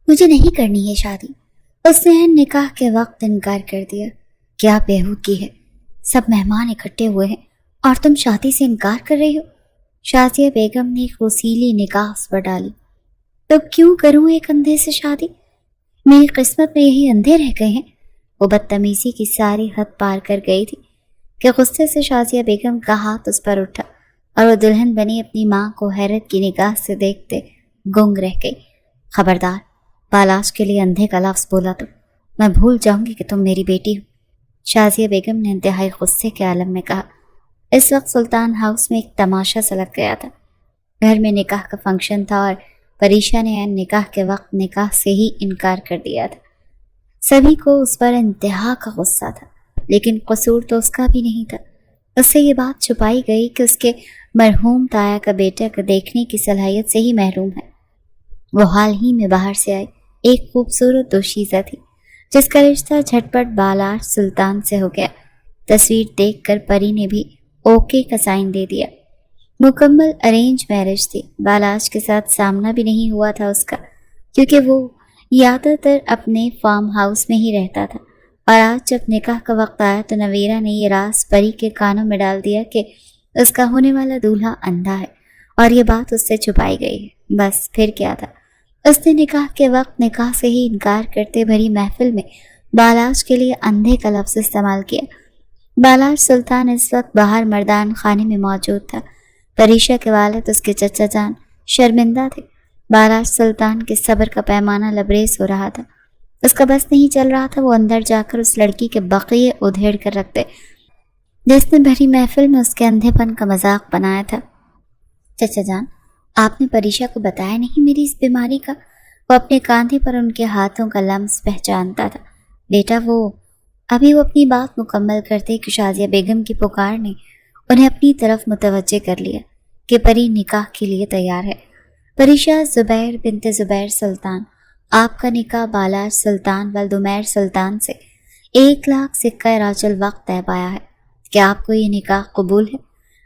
مجھے نہیں کرنی ہے شادی۔ اس نے نکاح کے وقت انکار کر دیا۔ کیا بیہودگی ہے، سب مہمان اکٹھے ہوئے ہیں اور تم شادی سے انکار کر رہی ہو؟ شازیہ بیگم نے غسیلی نگاہ اس پر ڈالی۔ تو کیوں کروں ایک اندھے سے شادی؟ میری قسمت میں یہی اندھے رہ گئے ہیں۔ وہ بدتمیزی کی ساری حد پار کر گئی تھی کہ غصے سے شازیہ بیگم کا ہاتھ اس پر اٹھا اور وہ دلہن بنی اپنی ماں کو حیرت کی نگاہ سے دیکھتے گنگ رہ گئی۔ خبردار، بالاش کے لیے اندھے کا لفظ بولا تو میں بھول جاؤں گی کہ تم میری بیٹی ہو، شازیہ بیگم نے انتہائی غصے کے عالم میں کہا۔ اس وقت سلطان ہاؤس میں ایک تماشا سا لگ گیا تھا۔ گھر میں نکاح کا فنکشن تھا اور پریشا نے نکاح کے وقت نکاح سے ہی انکار کر دیا تھا۔ سبھی کو اس پر انتہا کا غصہ تھا، لیکن قصور تو اس کا بھی نہیں تھا۔ اس سے یہ بات چھپائی گئی کہ اس کے مرحوم تایا کا بیٹا کو دیکھنے کی صلاحیت سے ہی محروم ہے۔ وہ حال ہی میں باہر سے آئی ایک خوبصورت دوشیزہ تھی جس کا رشتہ جھٹپٹ بالاش سلطان سے ہو گیا۔ تصویر دیکھ کر پری نے بھی اوکے کا سائن دے دیا۔ مکمل ارینج میرج تھی۔ بالاش کے ساتھ سامنا بھی نہیں ہوا تھا اس کا، کیونکہ وہ زیادہ تر اپنے فارم ہاؤس میں ہی رہتا تھا، اور آج جب نکاح کا وقت آیا تو نویرا نے یہ راز پری کے کانوں میں ڈال دیا کہ اس کا ہونے والا دولہا اندھا ہے، اور یہ بات اس سے چھپائی گئی ہے۔ بس پھر کیا تھا، اس نے نکاح کے وقت نکاح سے ہی انکار کرتے بھری محفل میں بالاش کے لیے اندھے کا لفظ استعمال کیا۔ بالاش سلطان اس وقت باہر مردان خانے میں موجود تھا۔ پریشا کے والد اس کے چچا جان شرمندہ تھے۔ بالاش سلطان کے صبر کا پیمانہ لبریز ہو رہا تھا۔ اس کا بس نہیں چل رہا تھا وہ اندر جا کر اس لڑکی کے بقیے ادھیڑ کر رکھتے جس نے بھری محفل میں اس کے اندھے پن کا مذاق بنایا تھا۔ چچا جان، آپ نے پریشا کو بتایا نہیں میری اس بیماری کا؟ وہ اپنے کاندھے پر ان کے ہاتھوں کا لمس پہچانتا تھا۔ بیٹا وہ اپنی بات مکمل کرتے کہ شازیہ بیگم کی پکار نے انہیں اپنی طرف متوجہ کر لیا کہ پری نکاح کے لیے تیار ہے۔ پریشا زبیر بنت زبیر سلطان، آپ کا نکاح بالاش سلطان ولدمیر سلطان سے 1,00,000 سکہ راج الوقت طے پایا ہے۔ کیا آپ کو یہ نکاح قبول ہے؟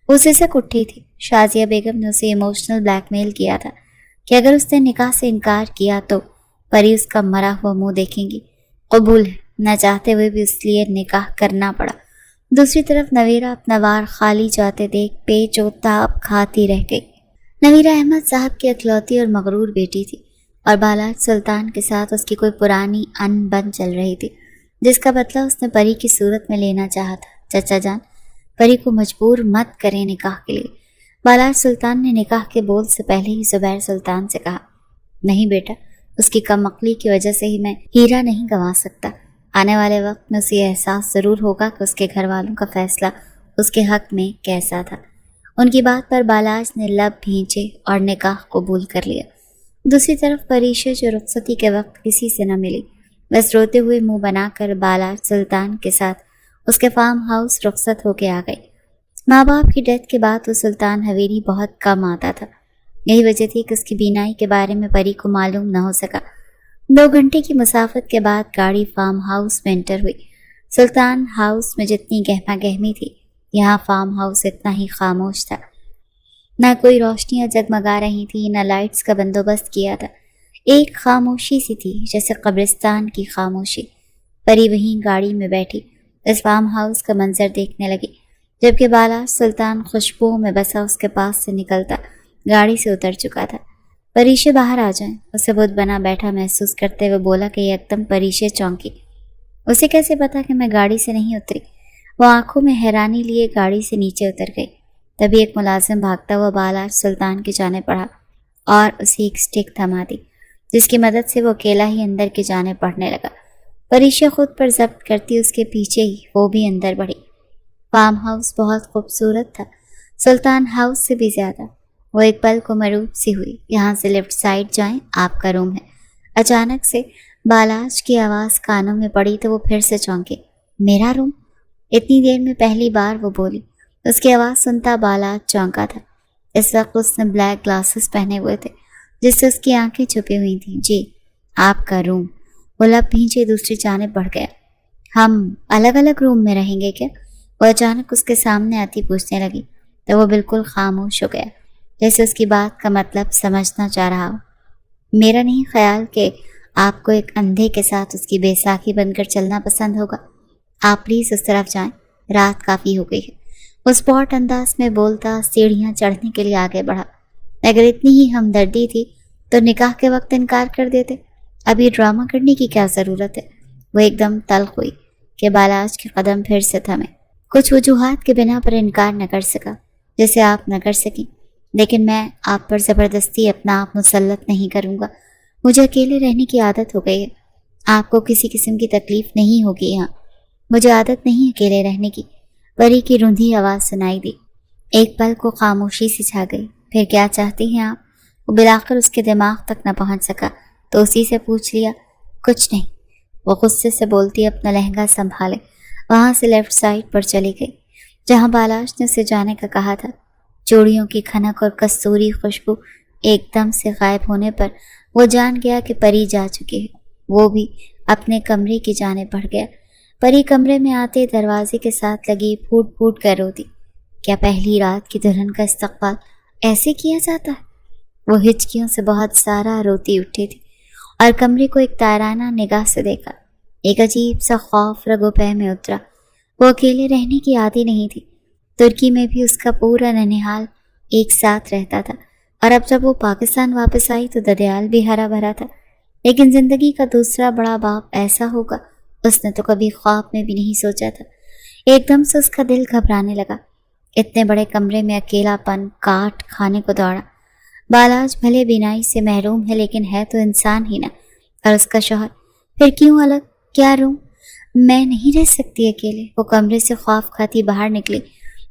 وہ سسک اٹھی تھی۔ شازیہ بیگم نے اسے ایموشنل بلیک میل کیا تھا کہ اگر اس نے نکاح سے انکار کیا تو پری اس کا مرا ہوا منہ دیکھیں گی۔ قبول ہے، نہ چاہتے ہوئے بھی اس لیے نکاح کرنا پڑا۔ دوسری طرف نویرا اپنا وار خالی جاتے دیکھ پیچ و تاب کھاتی رہ گئی۔ نویرا احمد صاحب کی اکلوتی اور مغرور بیٹی تھی، اور بالاش سلطان کے ساتھ اس کی کوئی پرانی ان بن چل رہی تھی جس کا بدلہ اس نے پری کی صورت میں لینا چاہا تھا۔ چچا جان، پری کو مجبور مت کریں نکاح کے لیے، بالاش سلطان نے نکاح کے بول سے پہلے ہی زبیر سلطان سے کہا۔ نہیں بیٹا، اس کی کم عقلی کی وجہ سے ہی میں ہیرا نہیں گنوا سکتا۔ آنے والے وقت میں اسے احساس ضرور ہوگا کہ اس کے گھر والوں کا فیصلہ اس کے حق میں کیسا تھا۔ ان کی بات پر بالاش نے لب بھینچے اور نکاح قبول کر لیا۔ دوسری طرف پریشا جو رخصتی کے وقت کسی سے نہ ملی، بس روتے ہوئے منہ بنا کر بالاش سلطان کے ساتھ اس کے فارم ہاؤس رخصت ہو کے آ گئی۔ ماں باپ کی ڈیتھ کے بعد وہ سلطان حویلی بہت کم آتا تھا۔ یہی وجہ تھی کہ اس کی بینائی کے بارے میں پری کو معلوم نہ ہو سکا۔ 2 گھنٹے کی مسافت کے بعد گاڑی فارم ہاؤس میں انٹر ہوئی۔ سلطان ہاؤس میں جتنی گہما گہمی تھی، یہاں فارم ہاؤس اتنا ہی خاموش تھا۔ نہ کوئی روشنیاں جگمگا رہی تھی، نہ لائٹس کا بندوبست کیا تھا۔ ایک خاموشی سی تھی جیسے قبرستان کی خاموشی۔ پری وہیں گاڑی میں بیٹھی اس فارم ہاؤس کا منظر دیکھنے لگی، جبکہ بالاش سلطان خوشبوؤں میں بسا اس کے پاس سے نکلتا گاڑی سے اتر چکا تھا۔ پریشے باہر آ جائیں، اسے بت بنا بیٹھا محسوس کرتے ہوئے بولا کہ یکدم پریشے چونکی۔ اسے کیسے پتا کہ میں گاڑی سے نہیں اتری؟ وہ آنکھوں میں حیرانی لیے گاڑی سے نیچے اتر گئی۔ تبھی ایک ملازم بھاگتا ہوا بالاش سلطان کی جانب بڑھا اور اسے ایک سٹک تھما دی، جس کی مدد سے وہ اکیلا ہی اندر کی جانب بڑھنے لگا۔ پریشا خود پر ضبط کرتی اس کے پیچھے ہی وہ بھی اندر بڑھی۔ فارم ہاؤس بہت خوبصورت تھا، سلطان ہاؤس سے بھی زیادہ۔ وہ ایک پل کو مروب سی ہوئی۔ یہاں سے لیفٹ سائڈ جائیں، آپ کا روم ہے۔ اچانک سے بالاش کی آواز کانوں میں پڑی تو وہ پھر سے چونکے۔ میرا روم؟ اتنی دیر میں پہلی بار وہ بولی۔ اس کی آواز سنتا بالاش چونکا تھا۔ اس وقت اس نے بلیک گلاسز پہنے ہوئے تھے جس سے اس کی آنکھیں چھپی ہوئی تھیں۔ جی، آپ کا روم۔ وہ لب بھینچے دوسری جانب بڑھ گیا۔ ہم الگ الگ روم میں رہیں گے کیا؟ وہ اچانک اس کے سامنے آتی پوچھنے لگی تو وہ بالکل خاموش ہو گیا، جیسے اس کی بات کا مطلب سمجھنا چاہ رہا ہو۔ میرا نہیں خیال کہ آپ کو ایک اندھے کے ساتھ اس کی بیساکھی بن کر چلنا پسند ہوگا۔ آپ پلیز اس طرف جائیں، رات کافی ہو گئی ہے۔ وہ اسپاٹ انداز میں بولتا سیڑھیاں چڑھنے کے لیے آگے بڑھا۔ اگر اتنی ہی ہمدردی تھی تو نکاح کے وقت انکار کر دیتے، اب یہ ڈرامہ کرنے کی کیا ضرورت ہے؟ وہ ایک دم تلخ ہوئی کہ بالاج کے قدم پھر سے تھمے۔ کچھ وجوہات کے بنا پر انکار نہ کر سکا جیسے آپ نہ کر سکیں، لیکن میں آپ پر زبردستی اپنا آپ مسلط نہیں کروں گا۔ مجھے اکیلے رہنے کی عادت ہو گئی ہے، آپ کو کسی قسم کی تکلیف نہیں ہوگی یہاں۔ مجھے عادت نہیں اکیلے رہنے کی۔ پری کی روندھی آواز سنائی دی۔ ایک پل کو خاموشی سے چھا گئی۔ پھر کیا چاہتی ہیں آپ؟ وہ بالآخر اس کے دماغ تک نہ پہنچ سکا تو اسی سے پوچھ لیا۔ کچھ نہیں، وہ غصے سے بولتی اپنا لہنگا سنبھالے وہاں سے لیفٹ سائڈ پر چلی گئی جہاں بالاش نے اسے جانے کا کہا تھا۔ چوڑیوں کی کھنک اور کستوری خوشبو ایک دم سے غائب ہونے پر وہ جان گیا کہ پری جا چکی ہے۔ وہ بھی اپنے کمرے کی جانب بڑھ گیا۔ پری کمرے میں آتے دروازے کے ساتھ لگی پھوٹ پھوٹ کر روتی۔ کیا پہلی رات کی دلہن کا استقبال ایسے کیا جاتا ہے؟ وہ ہچکیوں سے بہت سارا روتی اٹھی تھی اور کمرے کو ایک تائرانہ نگاہ سے دیکھا۔ ایک عجیب سا خوف رگ و پے میں اترا۔ وہ اکیلے رہنے کی عادی نہیں تھی۔ ترکی میں بھی اس کا پورا ننھیال ایک ساتھ رہتا تھا اور اب جب وہ پاکستان واپس آئی تو ددیال بھی ہرا بھرا تھا، لیکن زندگی کا دوسرا بڑا باپ ایسا ہوگا اس نے تو کبھی خواب میں بھی نہیں سوچا تھا۔ ایک دم سے اس کا دل گھبرانے لگا۔ اتنے بڑے کمرے میں اکیلا پن کاٹ کھانے کو دوڑا۔ بالاج بھلے بینائی سے محروم ہے لیکن ہے تو انسان ہی نا، اور اس کا شوہر پھر کیوں الگ؟ کیا روم؟ میں نہیں رہ سکتی اکیلے۔ وہ کمرے سے خوف کھاتی باہر نکلی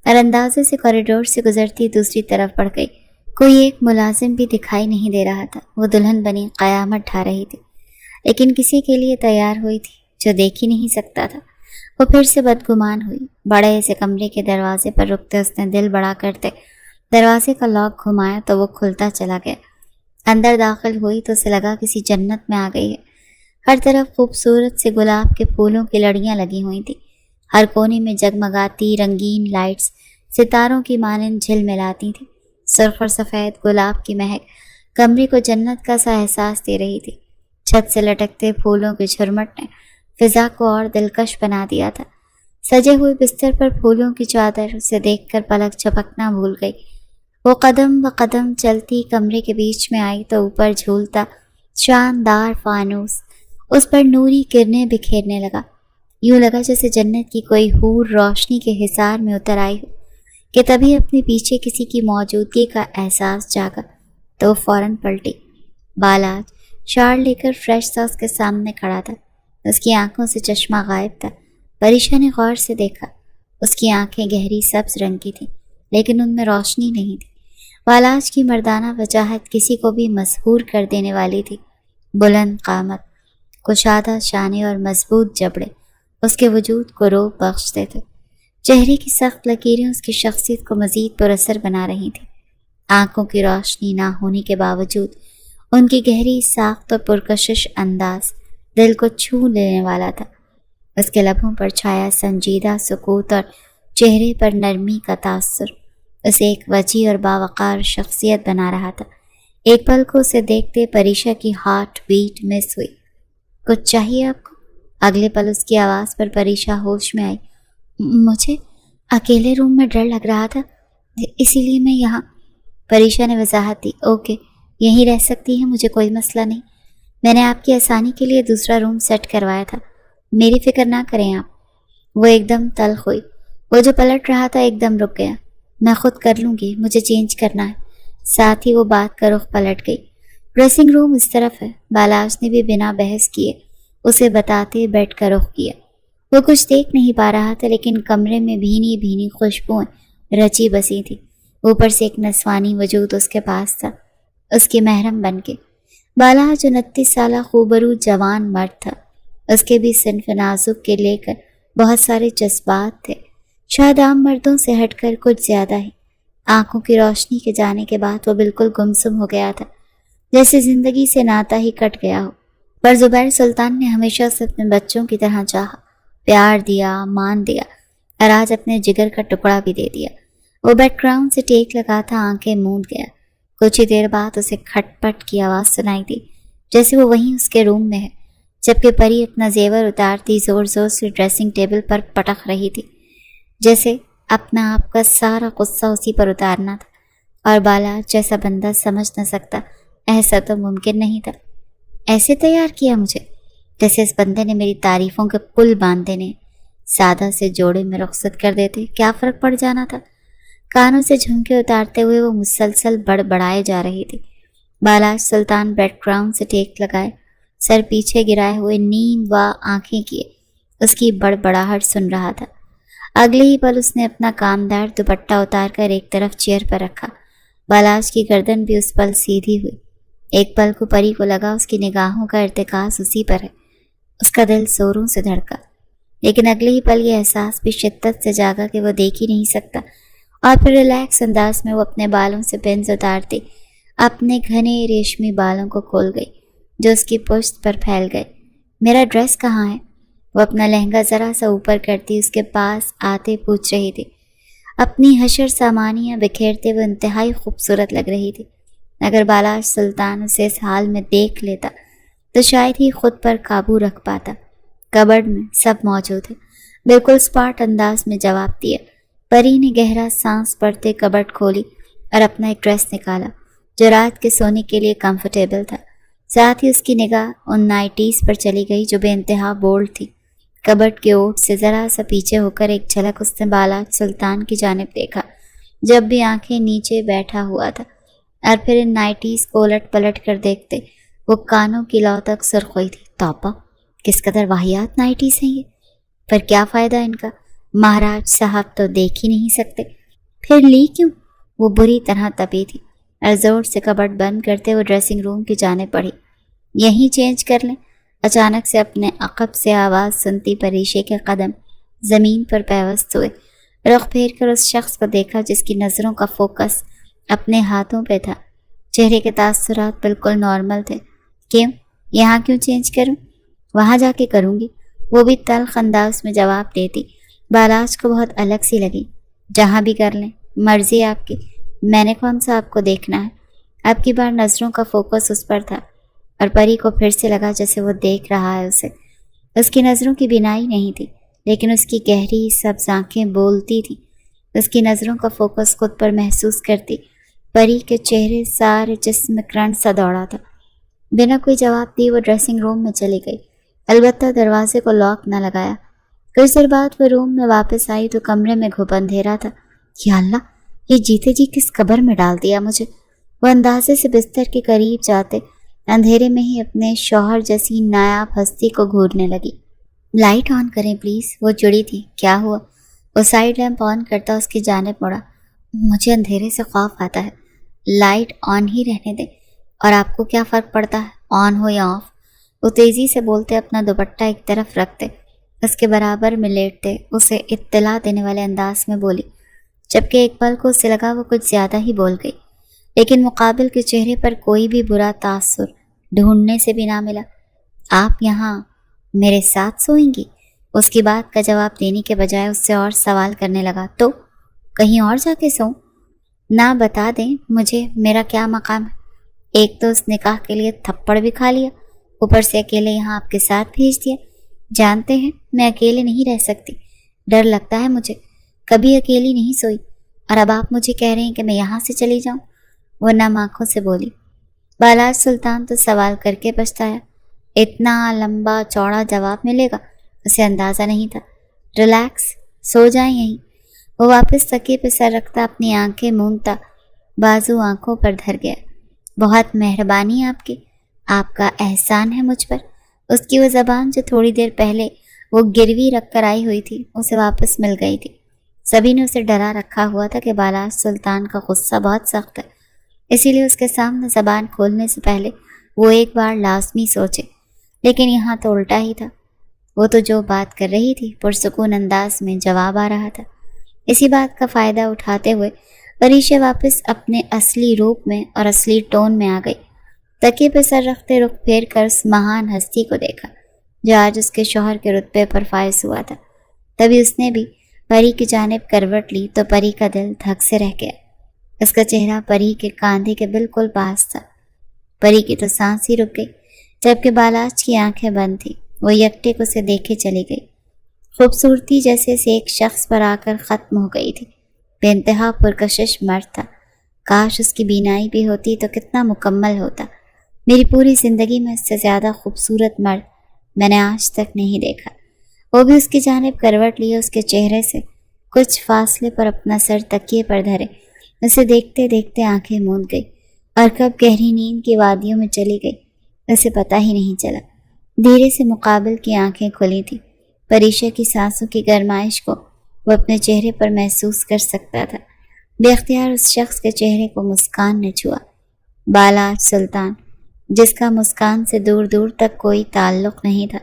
اور اندازے سے کوریڈور سے گزرتی دوسری طرف بڑھ گئی۔ کوئی ایک ملازم بھی دکھائی نہیں دے رہا تھا۔ وہ دلہن بنی قیامت ڈھا رہی تھی لیکن کسی کے لیے تیار ہوئی تھی جو دیکھ ہی نہیں سکتا تھا۔ وہ پھر سے بدگمان ہوئی۔ بڑے سے کمرے کے دروازے پر رکتے اس نے دل بڑا کرتے دروازے کا لاک گھمایا تو وہ کھلتا چلا گیا۔ اندر داخل ہوئی تو اسے لگا کسی جنت میں آ گئی ہے۔ ہر طرف خوبصورت سے گلاب کے پھولوں کی لڑیاں لگی ہوئی تھیں۔ ہر کونے میں جگمگاتی رنگین لائٹس ستاروں کی مانند جھل ملاتی تھیں۔ سرخ اور سفید گلاب کی مہک کمرے کو جنت کا سا احساس دے رہی تھی۔ چھت سے لٹکتے پھولوں کی جھرمٹ نے فضا کو اور دلکش بنا دیا تھا۔ سجے ہوئے بستر پر پھولوں کی چادر اسے دیکھ کر پلک جھپکنا بھول گئی۔ وہ قدم بقدم چلتی کمرے کے بیچ میں آئی تو اوپر جھولتا شاندار فانوس اس پر نوری کرنیں بکھیرنے لگا۔ یوں لگا جیسے جنت کی کوئی حور روشنی کے حصار میں اتر آئی ہو کہ تبھی اپنے پیچھے کسی کی موجودگی کا احساس جاگا تو وہ فوراً پلٹی۔ بالاج شال لے کر فریش سا اس کے سامنے کھڑا تھا۔ اس کی آنکھوں سے چشمہ غائب تھا۔ پریشا نے غور سے دیکھا۔ اس کی آنکھیں گہری سبز رنگ کی تھیں لیکن ان میں روشنی نہیں تھی۔ بالاج کی مردانہ وجاہت کسی کو بھی مسحور کر دینے والی تھی۔ بلند قامت، کشادہ شانے اور مضبوط جبڑے اس کے وجود کو روح بخشتے تھے۔ چہرے کی سخت لکیریں اس کی شخصیت کو مزید پر اثر بنا رہی تھیں۔ آنکھوں کی روشنی نہ ہونے کے باوجود ان کی گہری ساخت اور پرکشش انداز دل کو چھو لینے والا تھا۔ اس کے لبوں پر چھایا سنجیدہ سکوت اور چہرے پر نرمی کا تاثر اسے ایک وجیح اور باوقار شخصیت بنا رہا تھا۔ ایک پل کو اسے دیکھتے پریشا کی ہارٹ بیٹ مس ہوئی۔ کچھ چاہیے آپ کو؟ اگلے پل اس کی آواز پر پریشا ہوش میں آئی۔ مجھے اکیلے روم میں ڈر لگ رہا تھا اسی لیے میں یہاں۔ پریشا نے وضاحت دی۔ اوکے، یہیں رہ سکتی ہیں، مجھے کوئی مسئلہ نہیں۔ میں نے آپ کی آسانی کے لیے دوسرا روم سیٹ کروایا تھا، میری فکر نہ کریں آپ۔ وہ ایک دم تلخ ہوئی۔ وہ جو پلٹ رہا تھا ایک دم رک گیا۔ میں خود کر لوں گی، مجھے چینج کرنا ہے۔ ساتھ ہی وہ بات کا رخ پلٹ گئی۔ ڈریسنگ روم اس طرف ہے۔ بالاج نے بھی بنا بحث کیے اسے بتاتے بیڈ کا رخ کیا۔ وہ کچھ دیکھ نہیں پا رہا تھا لیکن کمرے میں بھینی بھینی خوشبوئیں رچی بسی تھی۔ اوپر سے ایک نسوانی وجود اس کے پاس تھا، اس کی محرم بن کے۔ بالاج 29 سالہ خوبرو جوان مرد تھا۔ اس کے بھی صنف نازک کے لے کر بہت سارے جذبات تھے، شاید عام مردوں سے ہٹ کر کچھ زیادہ ہی۔ آنکھوں کی روشنی کے جانے کے بعد وہ بالکل گمسم ہو گیا تھا، جیسے زندگی سے ناتا ہی کٹ گیا ہو۔ پر زبیر سلطان نے ہمیشہ سے اپنے بچوں کی طرح چاہا، پیار دیا، مان دیا اور آج اپنے جگر کا ٹکڑا بھی دے دیا۔ وہ بیک گراؤنڈ سے ٹیک لگا تھا، آنکھیں موند گیا۔ کچھ ہی دیر بعد اسے کھٹ پٹ کی آواز سنائی دی۔ جیسے وہ وہیں اس کے روم میں ہے، جبکہ پری اپنا زیور اتارتی زور زور سے ڈریسنگ ٹیبل پر پٹک رہی تھی، جیسے اپنا آپ کا سارا غصہ اسی پر اتارنا تھا، اور بالا جیسا بندہ سمجھ نہ سکتا ایسا تو ممکن نہیں تھا۔ ایسے تیار کیا مجھے جیسے اس بندے نے میری تعریفوں کے پل باندھ دینے، سادہ سے جوڑے میں رخصت کر دیتے، کیا فرق پڑ جانا تھا۔ کانوں سے جھمکے اتارتے ہوئے وہ مسلسل بڑبڑائے جا رہی تھی۔ بالا سلطان بیک گراؤنڈ سے ٹیک لگائے، سر پیچھے گرائے ہوئے نیم و آنکھیں کیے اس کی بڑبڑاہٹ سن رہا تھا۔ اگلے ہی پل اس نے اپنا کامدار دوپٹہ اتار کر ایک طرف چیئر پر رکھا۔ بالاش کی گردن بھی اس پل سیدھی ہوئی۔ ایک پل کو پری کو لگا اس کی نگاہوں کا ارتکاز اسی پر ہے۔ اس کا دل زوروں سے دھڑکا، لیکن اگلے ہی پل یہ احساس بھی شدت سے جاگا کہ وہ دیکھ ہی نہیں سکتا، اور پھر ریلیکس انداز میں وہ اپنے بالوں سے پنز اتارتی اپنے گھنے ریشمی بالوں کو کھول گئی جو اس کی پشت پر پھیل گئے۔ میرا ڈریس کہاں ہے؟ وہ اپنا لہنگا ذرا سا اوپر کرتی اس کے پاس آتے پوچھ رہی تھی۔ اپنی حشر سامانیاں بکھیرتے وہ انتہائی خوبصورت لگ رہی تھی۔ اگر بالاش سلطان اسے اس حال میں دیکھ لیتا تو شاید ہی خود پر قابو رکھ پاتا۔ کبرڈ میں سب موجود ہے، بالکل اسپاٹ انداز میں جواب دیا۔ پری نے گہرا سانس پڑتے کبرڈ کھولی اور اپنا ایک ڈریس نکالا جو رات کے سونے کے لیے کمفرٹیبل تھا۔ ساتھ ہی اس کی نگاہ ان نائٹیز پر چلی گئی جو بے انتہا بولڈ تھی۔ کبرڈ کے اوٹ سے ذرا سا پیچھے ہو کر ایک جھلک اس نے بالاج سلطان کی جانب دیکھا جب بھی آنکھیں نیچے بیٹھا ہوا تھا، اور پھر ان نائٹیز کو الٹ پلٹ کر دیکھتے وہ کانوں کی لو تک سرخ ہوئی تھی۔ توبہ، کس قدر واہیات نائٹیز ہیں یہ، پر کیا فائدہ ان کا، مہاراج صاحب تو دیکھ ہی نہیں سکتے، پھر لی کیوں؟ وہ بری طرح تپی تھی اور زور سے کبرڈ بند کرتے وہ ڈریسنگ روم کی جانب بڑھی۔ یہیں چینج کر لیں۔ اچانک سے اپنے عقب سے آواز سنتی پریشے کے قدم زمین پر پیوست ہوئے۔ رخ پھیر کر اس شخص کو دیکھا جس کی نظروں کا فوکس اپنے ہاتھوں پہ تھا۔ چہرے کے تاثرات بالکل نارمل تھے۔ کیوں؟ یہاں کیوں چینج کروں؟ وہاں جا کے کروں گی، وہ بھی تلخ انداز میں جواب دیتی۔ بالاج کو بہت الگ سی لگی۔ جہاں بھی کر لیں، مرضی آپ کی، میں نے کون سا آپ کو دیکھنا ہے؟ اب کی بار نظروں کا فوکس اس پر تھا، اور پری کو پھر سے لگا جیسے وہ دیکھ رہا ہے اسے۔ اس کی نظروں کی بینائی نہیں تھی، لیکن اس کی گہری سبز آنکھیں بولتی تھیں۔ اس کی نظروں کا فوکس خود پر محسوس کرتی پری کے چہرے سارے جسم میں کرنٹ سا دوڑا تھا۔ بنا کوئی جواب دی وہ ڈریسنگ روم میں چلی گئی، البتہ دروازے کو لاک نہ لگایا۔ کچھ دیر بعد وہ روم میں واپس آئی تو کمرے میں گھپ اندھیرا تھا۔ یا اللہ، یہ جیتے جی کس قبر میں ڈال دیا مجھے۔ وہ اندازے سے بستر کے قریب جاتے اندھیرے میں ہی اپنے شوہر جیسی نایاب ہستی کو گھورنے لگی۔ لائٹ آن کریں پلیز، وہ جڑی تھی۔ کیا ہوا؟ وہ سائیڈ لیمپ آن کرتا اس کی جانب مڑا۔ مجھے اندھیرے سے خوف آتا ہے، لائٹ آن ہی رہنے دیں، اور آپ کو کیا فرق پڑتا ہے آن ہو یا آف؟ وہ تیزی سے بولتے اپنا دوپٹہ ایک طرف رکھتے اس کے برابر میں لیٹتے اسے اطلاع دینے والے انداز میں بولی، جبکہ ایک پل کو اسے لگا وہ کچھ زیادہ ہی بول گئی، لیکن مقابل کے چہرے پر کوئی بھی برا تاثر ڈھونڈنے سے بھی نہ ملا۔ آپ یہاں میرے ساتھ سوئیں گی؟ اس کی بات کا جواب دینے کے بجائے اس سے اور سوال کرنے لگا۔ تو کہیں اور جا کے سوؤں؟ نہ بتا دیں مجھے میرا کیا مقام ہے؟ ایک تو اس نکاح کے لیے تھپڑ بھی کھا لیا، اوپر سے اکیلے یہاں آپ کے ساتھ بھیج دیا۔ جانتے ہیں میں اکیلے نہیں رہ سکتی، ڈر لگتا ہے مجھے، کبھی اکیلی نہیں سوئی، اور اب آپ مجھے کہہ رہے ہیں کہ میں یہاں سے چلی جاؤں؟ وہ نم آنکھوں سے بولی۔ بالاج سلطان تو سوال کر کے پچھتایا، اتنا لمبا چوڑا جواب ملے گا اسے اندازہ نہیں تھا۔ ریلیکس، سو جائیں یہیں۔ وہ واپس تکیے پہ سر رکھتا اپنی آنکھیں مونتا بازو آنکھوں پر دھر گیا۔ بہت مہربانی آپ کی، آپ کا احسان ہے مجھ پر۔ اس کی وہ زبان جو تھوڑی دیر پہلے وہ گروی رکھ کر آئی ہوئی تھی اسے واپس مل گئی تھی۔ سبھی نے اسے ڈرا رکھا ہوا تھا کہ بالاج سلطان کا غصہ بہت سخت ہے، اسی لیے اس کے سامنے زبان کھولنے سے پہلے وہ ایک بار لازمی سوچے، لیکن یہاں تو الٹا ہی تھا۔ وہ تو جو بات کر رہی تھی پرسکون انداز میں جواب آ رہا تھا۔ اسی بات کا فائدہ اٹھاتے ہوئے پریشا واپس اپنے اصلی روپ میں اور اصلی ٹون میں آ گئی۔ تکیے پہ سر رکھتے رخ پھیر کر اس مہان ہستی کو دیکھا جو آج اس کے شوہر کے رتبے پر فائز ہوا تھا۔ تبھی اس نے بھی پری کی جانب کروٹ لی تو پری کا دل دھک سے رہ گیا۔ اس کا چہرہ پری کے کاندھے کے بالکل پاس تھا۔ پری کی تو سانس ہی رک گئی۔ جبکہ بالاج کی آنکھیں بند تھیں۔ وہ یکٹک اسے دیکھے چلی گئی۔ خوبصورتی جیسے سے ایک شخص پر آ کر ختم ہو گئی تھی۔ بے انتہا پرکشش مرد تھا۔ کاش اس کی بینائی بھی ہوتی تو کتنا مکمل ہوتا۔ میری پوری زندگی میں اس سے زیادہ خوبصورت مرد میں نے آج تک نہیں دیکھا۔ وہ بھی اس کی جانب کروٹ لیے اس کے چہرے سے کچھ فاصلے پر اپنا سر تکیے پر دھرے اسے دیکھتے دیکھتے آنکھیں موند گئی، اور کب گہری نیند کی وادیوں میں چلی گئی اسے پتہ ہی نہیں چلا۔ دھیرے سے مقابل کی آنکھیں کھلی تھیں۔ پریشا کی سانسوں کی گرمائش کو وہ اپنے چہرے پر محسوس کر سکتا تھا۔ بے اختیار اس شخص کے چہرے کو مسکان نے چھوا۔ بالاج سلطان، جس کا مسکان سے دور دور تک کوئی تعلق نہیں تھا،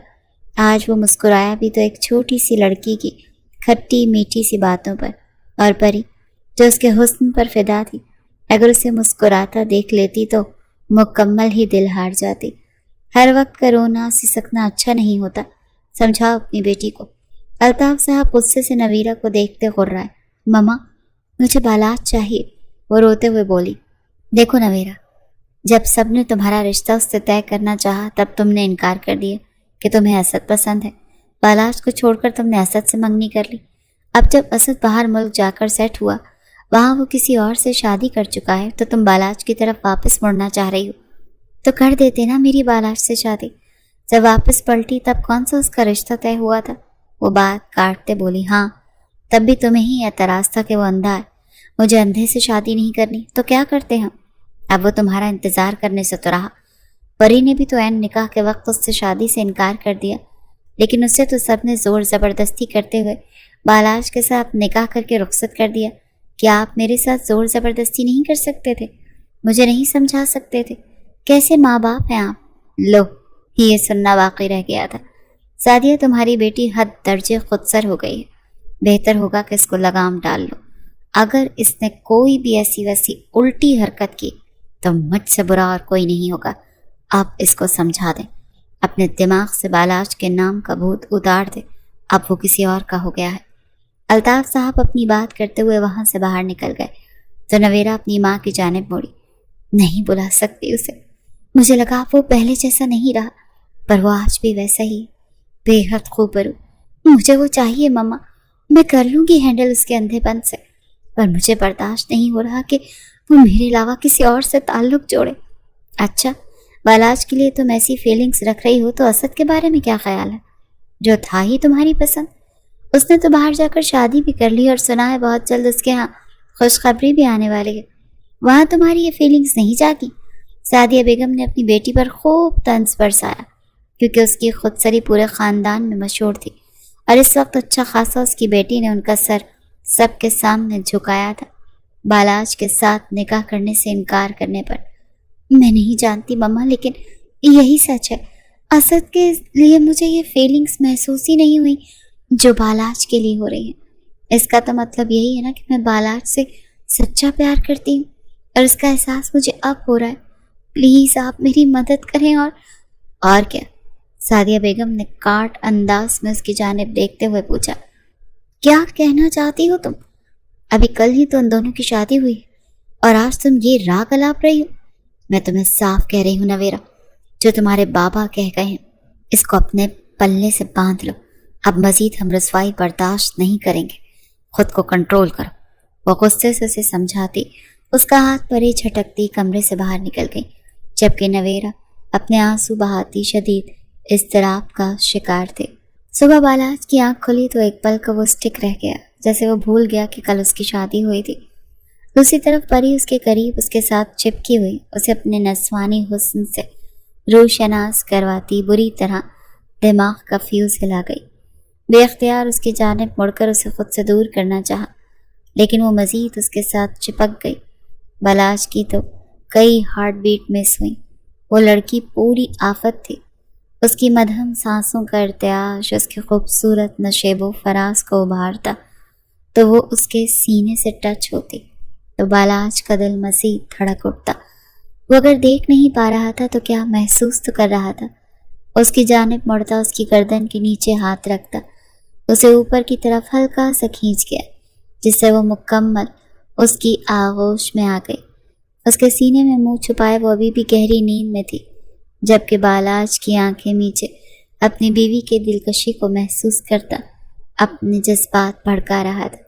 آج وہ مسکرایا بھی تو ایک چھوٹی سی لڑکی کی کھٹی میٹھی سی باتوں پر، اور پری جو اس کے حسن پر فدا تھی اگر اسے مسکراتا دیکھ لیتی تو مکمل ہی دل ہار جاتی۔ ہر وقت کا رونا سسکنا اچھا نہیں ہوتا، سمجھاؤ اپنی بیٹی کو۔ الطاف صاحب غصے سے نویرہ کو دیکھتے غرائے۔ مما، مجھے بالاج چاہیے، وہ روتے ہوئے بولی۔ دیکھو نویرہ، جب سب نے تمہارا رشتہ اس سے طے کرنا چاہا تب تم نے انکار کر دیا کہ تمہیں اسد پسند ہے۔ بالاج کو چھوڑ کر تم نے اسد سے منگنی کر لی۔ اب جب اسد باہر ملک جا کر سیٹ ہوا، وہاں وہ کسی اور سے شادی کر چکا ہے، تو تم بالاج کی طرف واپس مڑنا چاہ رہی ہو۔ تو کر دیتے نا میری بالاج سے شادی۔ جب واپس پلٹی تب کون سا اس کا رشتہ طے ہوا تھا؟ وہ بات کاٹتے بولی۔ ہاں، تب بھی تمہیں ہی اعتراض تھا کہ وہ اندھا ہے، مجھے اندھے سے شادی نہیں کرنی، تو کیا کرتے ہم؟ اب وہ تمہارا انتظار کرنے سے تو رہا۔ پری نے بھی تو عین نکاح کے وقت اس سے شادی سے انکار کر دیا، لیکن اسے تو سب نے زور زبردستی کرتے ہوئے بالاج کے ساتھ نکاح کر کے رخصت کر دیا۔ کیا آپ میرے ساتھ زور زبردستی نہیں کر سکتے تھے؟ مجھے نہیں سمجھا سکتے تھے؟ کیسے ماں باپ ہیں آپ؟ لو، یہ سننا واقعی رہ گیا تھا۔ سعدیہ، تمہاری بیٹی حد درجے خودسر ہو گئی ہے، بہتر ہوگا کہ اس کو لگام ڈال لو۔ اگر اس نے کوئی بھی ایسی ویسی الٹی حرکت کی تو مجھ سے برا اور کوئی نہیں ہوگا۔ آپ اس کو سمجھا دیں، اپنے دماغ سے بالاج کے نام کا بھوت اتار دے، اب وہ کسی اور کا ہو گیا ہے۔ الطاف صاحب اپنی بات کرتے ہوئے وہاں سے باہر نکل گئے تو نویرہ اپنی ماں کی جانب موڑی۔ نہیں بلا سکتی اسے، مجھے لگا وہ پہلے جیسا نہیں رہا، پر وہ آج بھی ویسا ہی بے حد خوبرو۔ مجھے وہ چاہیے مما، میں کر لوں گی ہینڈل اس کے اندھے پن سے، پر مجھے برداشت نہیں ہو رہا کہ وہ میرے علاوہ کسی اور سے تعلق جوڑے۔ اچھا، بالاج کے لیے تم ایسی فیلنگز رکھ رہی ہو تو اسد کے بارے میں کیا خیال ہے، جو تھا ہی تمہاری پسند؟ اس نے تو باہر جا کر شادی بھی کر لی، اور سنا ہے بہت جلد اس کے ہاں خوشخبری بھی آنے والی ہے۔ وہاں تمہاری یہ فیلنگز نہیں جاگی؟ سعدیہ بیگم نے اپنی بیٹی پر خوب طنز برسایا، کیونکہ اس کی خودسری پورے خاندان میں مشہور تھی، اور اس وقت اچھا خاصا اس کی بیٹی نے ان کا سر سب کے سامنے جھکایا تھا بالاج کے ساتھ نکاح کرنے سے انکار کرنے پر۔ میں نہیں جانتی مما، لیکن یہی سچ ہے، اسد کے لیے مجھے یہ فیلنگز محسوس ہی نہیں ہوئی جو بالاج کے لیے ہو رہی ہیں۔ اس کا تو مطلب یہی ہے نا کہ میں بالاج سے سچا پیار کرتی ہوں، اور اس کا احساس مجھے اب ہو رہا ہے۔ پلیز آپ میری مدد کریں۔ اور کیا؟ سعدیہ بیگم نے کاٹ انداز میں اس کی جانب دیکھتے ہوئے پوچھا۔ کیا کہنا چاہتی ہو تم؟ ابھی کل ہی تو ان دونوں کی شادی ہوئی، اور آج تم یہ راگ الاپ رہی ہو؟ میں تمہیں صاف کہہ رہی ہوں نویرہ، جو تمہارے بابا کہہ گئے ہیں اس کو اپنے پلے سے باندھ لو۔ اب مزید ہم رسوائی برداشت نہیں کریں گے، خود کو کنٹرول کرو۔ وہ غصے سے اسے سمجھاتی، اس کا ہاتھ پرے جھٹکتی کمرے سے باہر نکل گئی، جبکہ نویرہ اپنے آنسو بہاتی شدید اضطراب کا شکار تھے۔ صبح بالاج کی آنکھ کھلی تو ایک پل کو وہ اسٹک رہ گیا، جیسے وہ بھول گیا کہ کل اس کی شادی ہوئی تھی۔ دوسری طرف پری اس کے قریب اس کے ساتھ چپکی ہوئی، اسے اپنے نسوانی حسن سے روشناس کرواتی بری طرح دماغ کا فیوز ہلا گئی۔ بے اختیار اس کی جانب مڑ کر اسے خود سے دور کرنا چاہا، لیکن وہ مزید اس کے ساتھ چپک گئی۔ بالاج کی تو کئی ہارٹ بیٹ مس ہوئیں۔ وہ لڑکی پوری آفت تھی۔ اس کی مدھم سانسوں کا ارتعاش اس کے خوبصورت نشیب و فراز کو ابھارتا تو وہ اس کے سینے سے ٹچ ہوتی تو بالاج کا دل مزید دھڑک اٹھتا۔ وہ اگر دیکھ نہیں پا رہا تھا تو کیا محسوس تو کر رہا تھا۔ اس کی جانب مڑتا، اس کی گردن کے نیچے ہاتھ رکھتا، اسے اوپر کی طرف ہلکا سا کھینچ گیا، جس سے وہ مکمل اس کی آغوش میں آ گئی۔ اس کے سینے میں منہ چھپائے وہ ابھی بھی گہری نیند میں تھی۔ جبکہ بالاج کی آنکھیں میچے اپنی بیوی کے دلکشی کو محسوس کرتا اپنے جذبات بھڑکا رہا تھا۔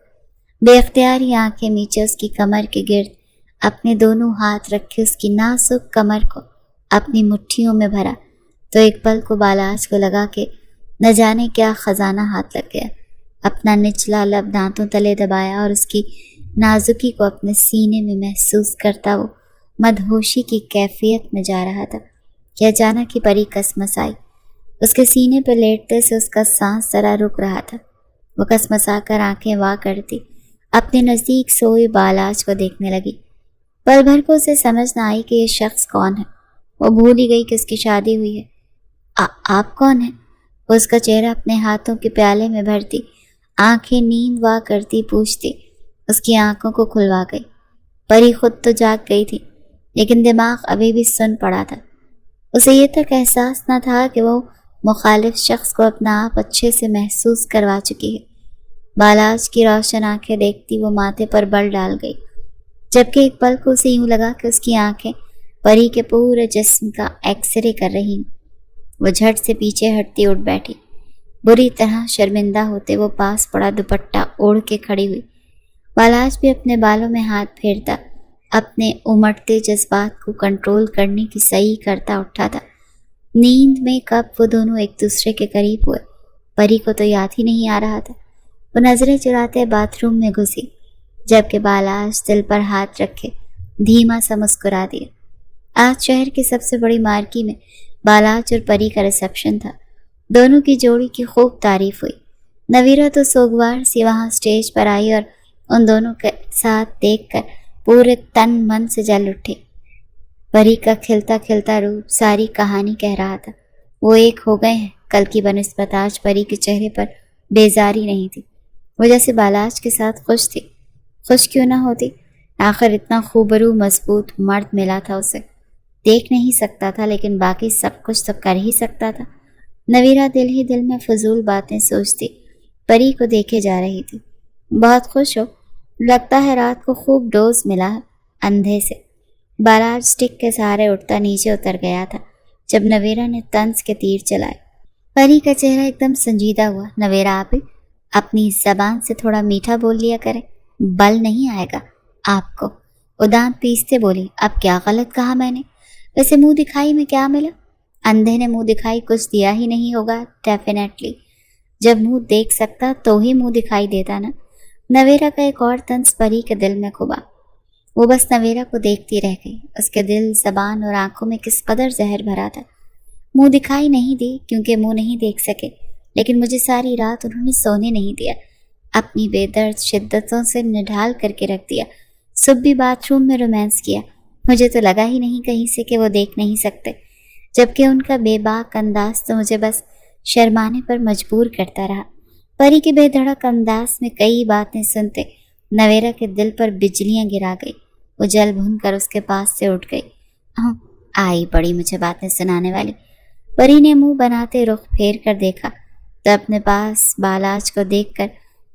بے اختیاری آنکھیں میچے اس کی کمر کے گرد اپنے دونوں ہاتھ رکھے اس کی نازک کمر کو اپنی مٹھیوں میں بھرا تو ایک پل کو بالاج کو لگا کہ نہ جانے کیا خزانہ ہاتھ لگ گیا۔ اپنا نچلا لب دانتوں تلے دبایا اور اس کی نازکی کو اپنے سینے میں محسوس کرتا وہ مدہوشی کی کیفیت میں جا رہا تھا کہ اچانک ہی پری کسمسائی۔ اس کے سینے پہ لیٹتے سے اس کا سانس ذرا رک رہا تھا۔ وہ کسمسا کر آنکھیں وا کرتی اپنے نزدیک سوئے بالاج کو دیکھنے لگی۔ پل بھر کو اسے سمجھ نہ آئی کہ یہ شخص کون ہے۔ وہ بھول ہی گئی کہ اس کی شادی ہوئی ہے۔ آپ کون ہیں؟ وہ اس کا چہرہ اپنے ہاتھوں کے پیالے میں بھرتی آنکھیں نیند وا کرتی پوچھتی۔ اس کی آنکھوں کو کھلوا گئی۔ پری خود تو جاگ گئی تھی لیکن دماغ ابھی بھی سن پڑا تھا۔ اسے یہ تک احساس نہ تھا کہ وہ مخالف شخص کو اپنا آپ اچھے سے محسوس کروا چکی ہے۔ بالاج کی روشن آنکھیں دیکھتی وہ ماتھے پر بل ڈال گئی، جبکہ ایک پل کو اسے یوں لگا کہ اس کی آنکھیں پری کے پورے جسم کا ایکس رے کر رہی ہیں۔ وہ جھٹ سے پیچھے ہٹتی اٹھ بیٹھی۔ بری طرح شرمندہ ہوتے وہ پاس پڑا دوپٹہ اوڑھ کے کھڑی ہوئی۔ بالاج بھی اپنے بالوں میں ہاتھ پھیرتا اپنے امٹتے جذبات کو کنٹرول کرنے کی صحیح کرتا اٹھا تھا۔ نیند میں کب وہ دونوں ایک دوسرے کے قریب ہوئے پری کو تو یاد ہی نہیں آ رہا تھا۔ وہ نظریں چراتے باتھ روم میں گھسی، جبکہ بالاج دل پر ہاتھ رکھے دھیما سا مسکرا دیا۔ آج شہر کی سب سے بڑی مارکی میں بالاج اور پری کا ریسپشن تھا۔ دونوں کی جوڑی کی خوب تعریف ہوئی۔ نویرا تو سوگوار سی وہاں سٹیج پر آئی اور ان دونوں کے ساتھ دیکھ کر پورے تن من سے جل اٹھی۔ پری کا کھلتا کھلتا روپ ساری کہانی کہہ رہا تھا۔ وہ ایک ہو گئے ہیں۔ کل کی بنسبت آج پری کے چہرے پر بیزاری نہیں تھی۔ وہ جیسے بالاج کے ساتھ خوش تھی۔ خوش کیوں نہ ہوتی؟ آخر اتنا خوبرو مضبوط مرد ملا تھا اسے۔ دیکھ نہیں سکتا تھا لیکن باقی سب کچھ تو کر ہی سکتا تھا۔ نویرا دل ہی دل میں فضول باتیں سوچتی پری کو دیکھے جا رہی تھی۔ بہت خوش ہو؟ لگتا ہے رات کو خوب ڈوز ملا ہے۔ اندھے سے بالاج سٹک کے سہارے اٹھتا نیچے اتر گیا تھا جب نویرا نے طنز کے تیر چلائے۔ پری کا چہرہ ایک دم سنجیدہ ہوا۔ نویرا آپ اپنی زبان سے تھوڑا میٹھا بول لیا کریں، بل نہیں آئے گا آپ کو۔ وہ دانت پیستے بولی، اب کیا غلط کہا میں نے؟ ویسے منہ دکھائی میں کیا ملا؟ اندھے نے منہ دکھائی کچھ دیا ہی نہیں ہوگا ڈیفینیٹلی۔ جب منہ دیکھ سکتا تو ہی منہ دکھائی دیتا نا۔ نویرا کا ایک اور طنز پری کے دل میں کھبا۔ وہ بس نویرا کو دیکھتی رہ گئی۔ اس کے دل، زبان اور آنکھوں میں کس قدر زہر بھرا تھا۔ منہ دکھائی نہیں دی کیونکہ منہ نہیں دیکھ سکے، لیکن مجھے ساری رات انہوں نے سونے نہیں دیا۔ اپنی بے درد شدتوں سے نڈھال کر کے رکھ دیا۔ صبح بھی باتھ روم میں رومانس کیا۔ مجھے تو لگا ہی نہیں کہیں سے کہ وہ دیکھ نہیں سکتے، جبکہ ان کا بے باک انداز تو مجھے بس شرمانے پر مجبور کرتا رہا۔ پری کے بے دھڑک انداز میں کئی باتیں سنتے نویرا کے دل پر بجلیاں گرا گئی۔ وہ جل بھن کر اس کے پاس سے اٹھ گئی۔ آئی بڑی مجھے باتیں سنانے والی۔ پری نے منہ بناتے رخ پھیر کر دیکھا تو اپنے پاس بالاج کو دیکھ کر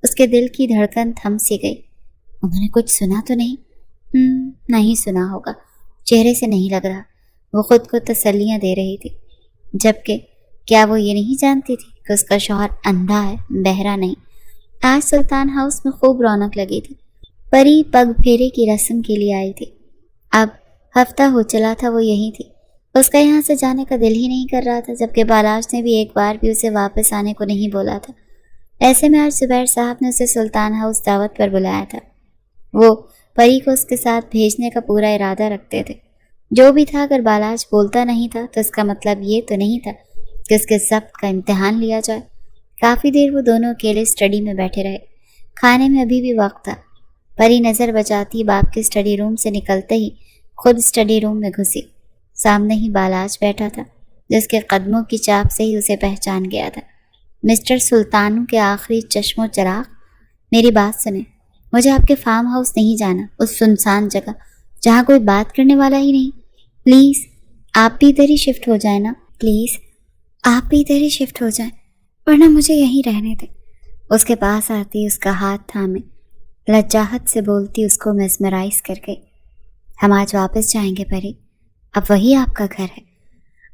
اس کے دل کی دھڑکن تھم سی گئی۔ انہوں نے کچھ سنا تو نہیں؟ نہیں سنا ہوگا، چہرے سے نہیں لگ رہا۔ وہ خود کو تسلیاں دے رہی تھی، جبکہ کیا وہ یہ نہیں جانتی تھی کہ اس کا شوہر اندھا ہے، بہرا نہیں۔ آج سلطان ہاؤس میں خوب رونق لگی تھی۔ پری پگ پھیرے کی رسم کے لیے آئی تھی۔ اب ہفتہ ہو چلا تھا وہ یہیں تھی۔ اس کا یہاں سے جانے کا دل ہی نہیں کر رہا تھا، جبکہ بالاج نے بھی ایک بار بھی اسے واپس آنے کو نہیں بولا تھا۔ ایسے میں آج زبیر صاحب نے اسے سلطان ہاؤس دعوت پر بلایا تھا۔ وہ پری کو اس کے ساتھ بھیجنے کا پورا ارادہ رکھتے تھے۔ جو بھی تھا، اگر بالاج بولتا نہیں تھا تو اس کا مطلب یہ تو نہیں تھا کہ اس کے ضبط کا امتحان لیا جائے۔ کافی دیر وہ دونوں اکیلے اسٹڈی میں بیٹھے رہے۔ کھانے میں ابھی بھی وقت تھا۔ پری نظر بچاتی باپ کے اسٹڈی روم سے نکلتے ہی خود اسٹڈی روم میں گھسی۔ سامنے ہی بالاج بیٹھا تھا، جس کے قدموں کی چاپ سے ہی اسے پہچان گیا تھا۔ مسٹر سلطانو کے آخری چشم و چراغ، میری بات سنیں۔ مجھے آپ کے فارم ہاؤس نہیں جانا، اس سنسان جگہ جہاں کوئی بات کرنے والا ہی نہیں۔ پلیز آپ بھی ادھر ہی شفٹ ہو جائیں نا، پلیز آپ بھی ادھر ہی شفٹ ہو جائیں، ورنہ مجھے یہیں رہنے دیں۔ اس کے پاس آتی، اس کا ہاتھ تھامے لجاہت سے بولتی اس کو میسمرائز کر گئی۔ ہم آج واپس جائیں گے پری، اب وہی آپ کا گھر ہے۔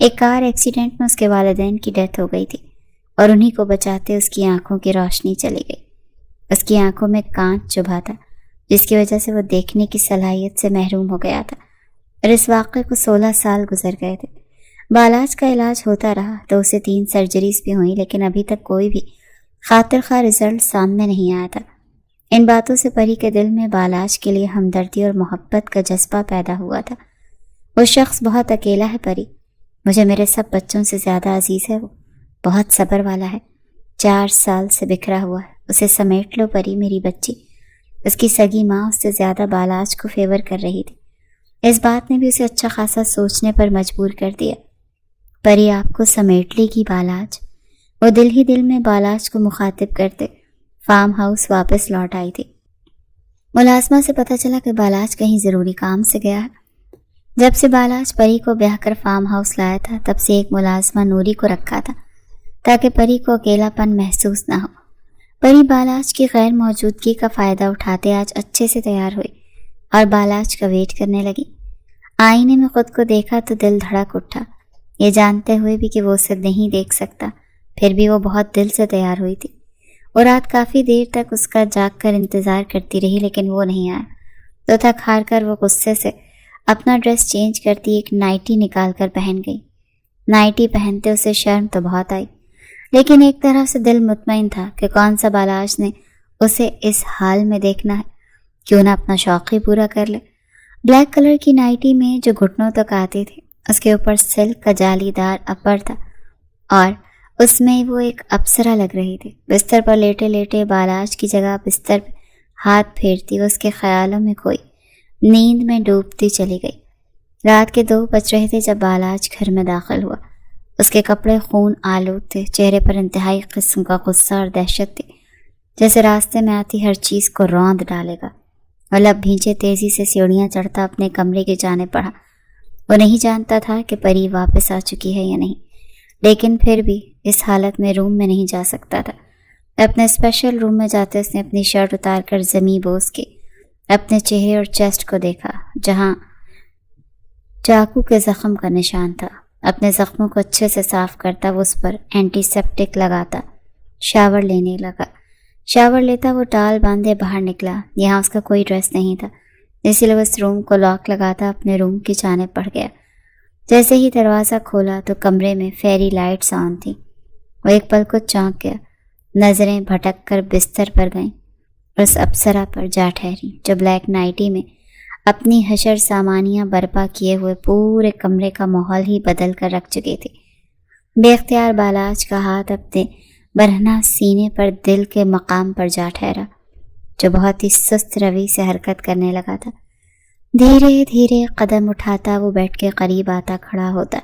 ایک کار ایکسیڈنٹ میں اس کے والدین کی ڈیتھ ہو گئی تھی اور انہی کو بچاتے اس کی آنکھوں کی روشنی چلی گئی۔ اس کی آنکھوں میں کانچ چبھا تھا جس کی وجہ سے وہ دیکھنے کی صلاحیت سے محروم ہو گیا تھا، اور اس واقعے کو 16 سال گزر گئے تھے۔ بالاج کا علاج ہوتا رہا تو اسے 3 سرجریز بھی ہوئیں، لیکن ابھی تک کوئی بھی خاطر خواہ رزلٹ سامنے نہیں آیا تھا۔ ان باتوں سے پری کے دل میں بالاج کے لیے ہمدردی اور محبت کا جذبہ پیدا ہوا تھا۔ وہ شخص بہت اکیلا ہے پری، مجھے میرے سب بچوں سے زیادہ عزیز ہے، وہ بہت صبر والا ہے، 4 سال سے بکھرا ہوا ہے، اسے سمیٹ لو پری میری بچی۔ اس کی سگی ماں اس سے زیادہ بالاج کو فیور کر رہی تھی۔ اس بات نے بھی اسے اچھا خاصا سوچنے پر مجبور کر دیا۔ پری آپ کو سمیٹ لے گی بالاج؟ وہ دل ہی دل میں بالاج کو مخاطب کرتے فارم ہاؤس واپس لوٹ آئی تھی۔ ملازمہ سے پتہ چلا کہ بالاج کہیں ضروری کام سے گیا ہے۔ جب سے بالاج پری کو بیاہ کر فارم ہاؤس لایا تھا تب سے ایک ملازمہ نوری کو رکھا تھا تاکہ پری کو اکیلا پن محسوس نہ ہو۔ پری بالاج کی غیر موجودگی کا فائدہ اٹھاتے آج اچھے سے تیار ہوئی اور بالاج کا ویٹ کرنے لگی۔ آئینے میں خود کو دیکھا تو دل دھڑک اٹھا، یہ جانتے ہوئے بھی کہ وہ اسے نہیں دیکھ سکتا، پھر بھی وہ بہت دل سے تیار ہوئی تھی۔ اور رات کافی دیر تک اس کا جاگ کر انتظار کرتی رہی لیکن وہ نہیں آیا تو تھک ہار کر وہ غصے سے اپنا ڈریس چینج کرتی ایک نائٹی نکال کر پہن گئی۔ نائٹی پہنتے اسے شرم تو بہت آئی، لیکن ایک طرح سے دل مطمئن تھا کہ کون سا بالاج نے اسے اس حال میں دیکھنا ہے، کیوں نہ اپنا شوق ہی پورا کر لے۔ بلیک کلر کی نائٹی میں جو گھٹنوں تک آتی تھی، اس کے اوپر سلک کا جالی دار اپر تھا اور اس میں وہ ایک اپسرا لگ رہی تھی۔ بستر پر لیٹے لیٹے بالاج کی جگہ بستر پہ ہاتھ پھیرتی وہ اس کے خیالوں میں کوئی نیند میں ڈوبتی چلی گئی۔ رات کے 2 بج رہے تھے جب بالاج گھر میں داخل ہوا۔ اس کے کپڑے خون آلود تھے، چہرے پر انتہائی قسم کا غصہ اور دہشت تھی، جیسے راستے میں آتی ہر چیز کو روند ڈالے گا۔ اور لب بھینچے تیزی سے سیڑھیاں چڑھتا اپنے کمرے کی جانب بڑھا۔ وہ نہیں جانتا تھا کہ پری واپس آ چکی ہے یا نہیں، لیکن پھر بھی اس حالت میں روم میں نہیں جا سکتا تھا۔ اپنے اسپیشل روم میں جاتے اس نے اپنی شرٹ اتار کر زمیں بوس کے اپنے چہرے اور چیسٹ کو دیکھا جہاں چاقو کے زخم کا نشان تھا۔ اپنے زخموں کو اچھے سے صاف کرتا وہ اس پر اینٹی سیپٹک لگاتا شاور لینے لگا۔ شاور لیتا وہ ٹال باندھے باہر نکلا۔ یہاں اس کا کوئی ڈریس نہیں تھا، اسی لیے وہ اس روم کو لاک لگاتا اپنے روم کی جانب بڑھ گیا۔ جیسے ہی دروازہ کھولا تو کمرے میں فیری لائٹس آن تھیں۔ وہ ایک پل کو چونک گیا، نظریں بھٹک کر بستر پر گئیں اور اس اپسرا پر جا ٹھہری جو بلیک نائٹی میں اپنی حشر سامانیاں برپا کیے ہوئے پورے کمرے کا ماحول ہی بدل کر رکھ چکی تھی۔ بے اختیار بالاج کا ہاتھ اپنے برہنہ سینے پر دل کے مقام پر جا ٹھہرا جو بہت ہی سست روی سے حرکت کرنے لگا تھا۔ دھیرے دھیرے قدم اٹھاتا وہ بیٹھ کے قریب آتا کھڑا ہوتا،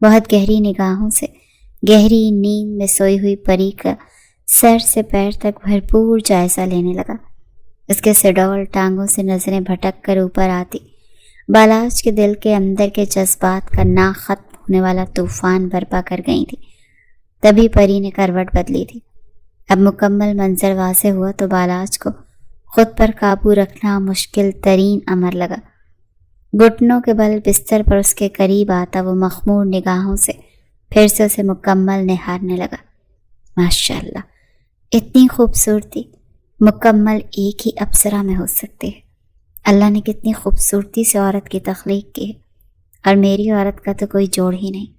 بہت گہری نگاہوں سے گہری نیند میں سوئی ہوئی پری کا سر سے پیر تک بھرپور جائزہ لینے لگا۔ اس کے سڈول ٹانگوں سے نظریں بھٹک کر اوپر آتی بالاج کے دل کے اندر کے جذبات کا نا ختم ہونے والا طوفان برپا کر گئی تھی۔ تبھی پری نے کروٹ بدلی تھی۔ اب مکمل منظر واضح ہوا تو بالاج کو خود پر قابو رکھنا مشکل ترین امر لگا۔ گھٹنوں کے بل بستر پر اس کے قریب آتا وہ مخمور نگاہوں سے پھر سے اسے مکمل نہارنے لگا۔ ماشاءاللہ، اتنی خوبصورتی مکمل ایک ہی اپسرا میں ہو سکتی ہے۔ اللہ نے کتنی خوبصورتی سے عورت کی تخلیق کی ہے، اور میری عورت کا تو کوئی جوڑ ہی نہیں۔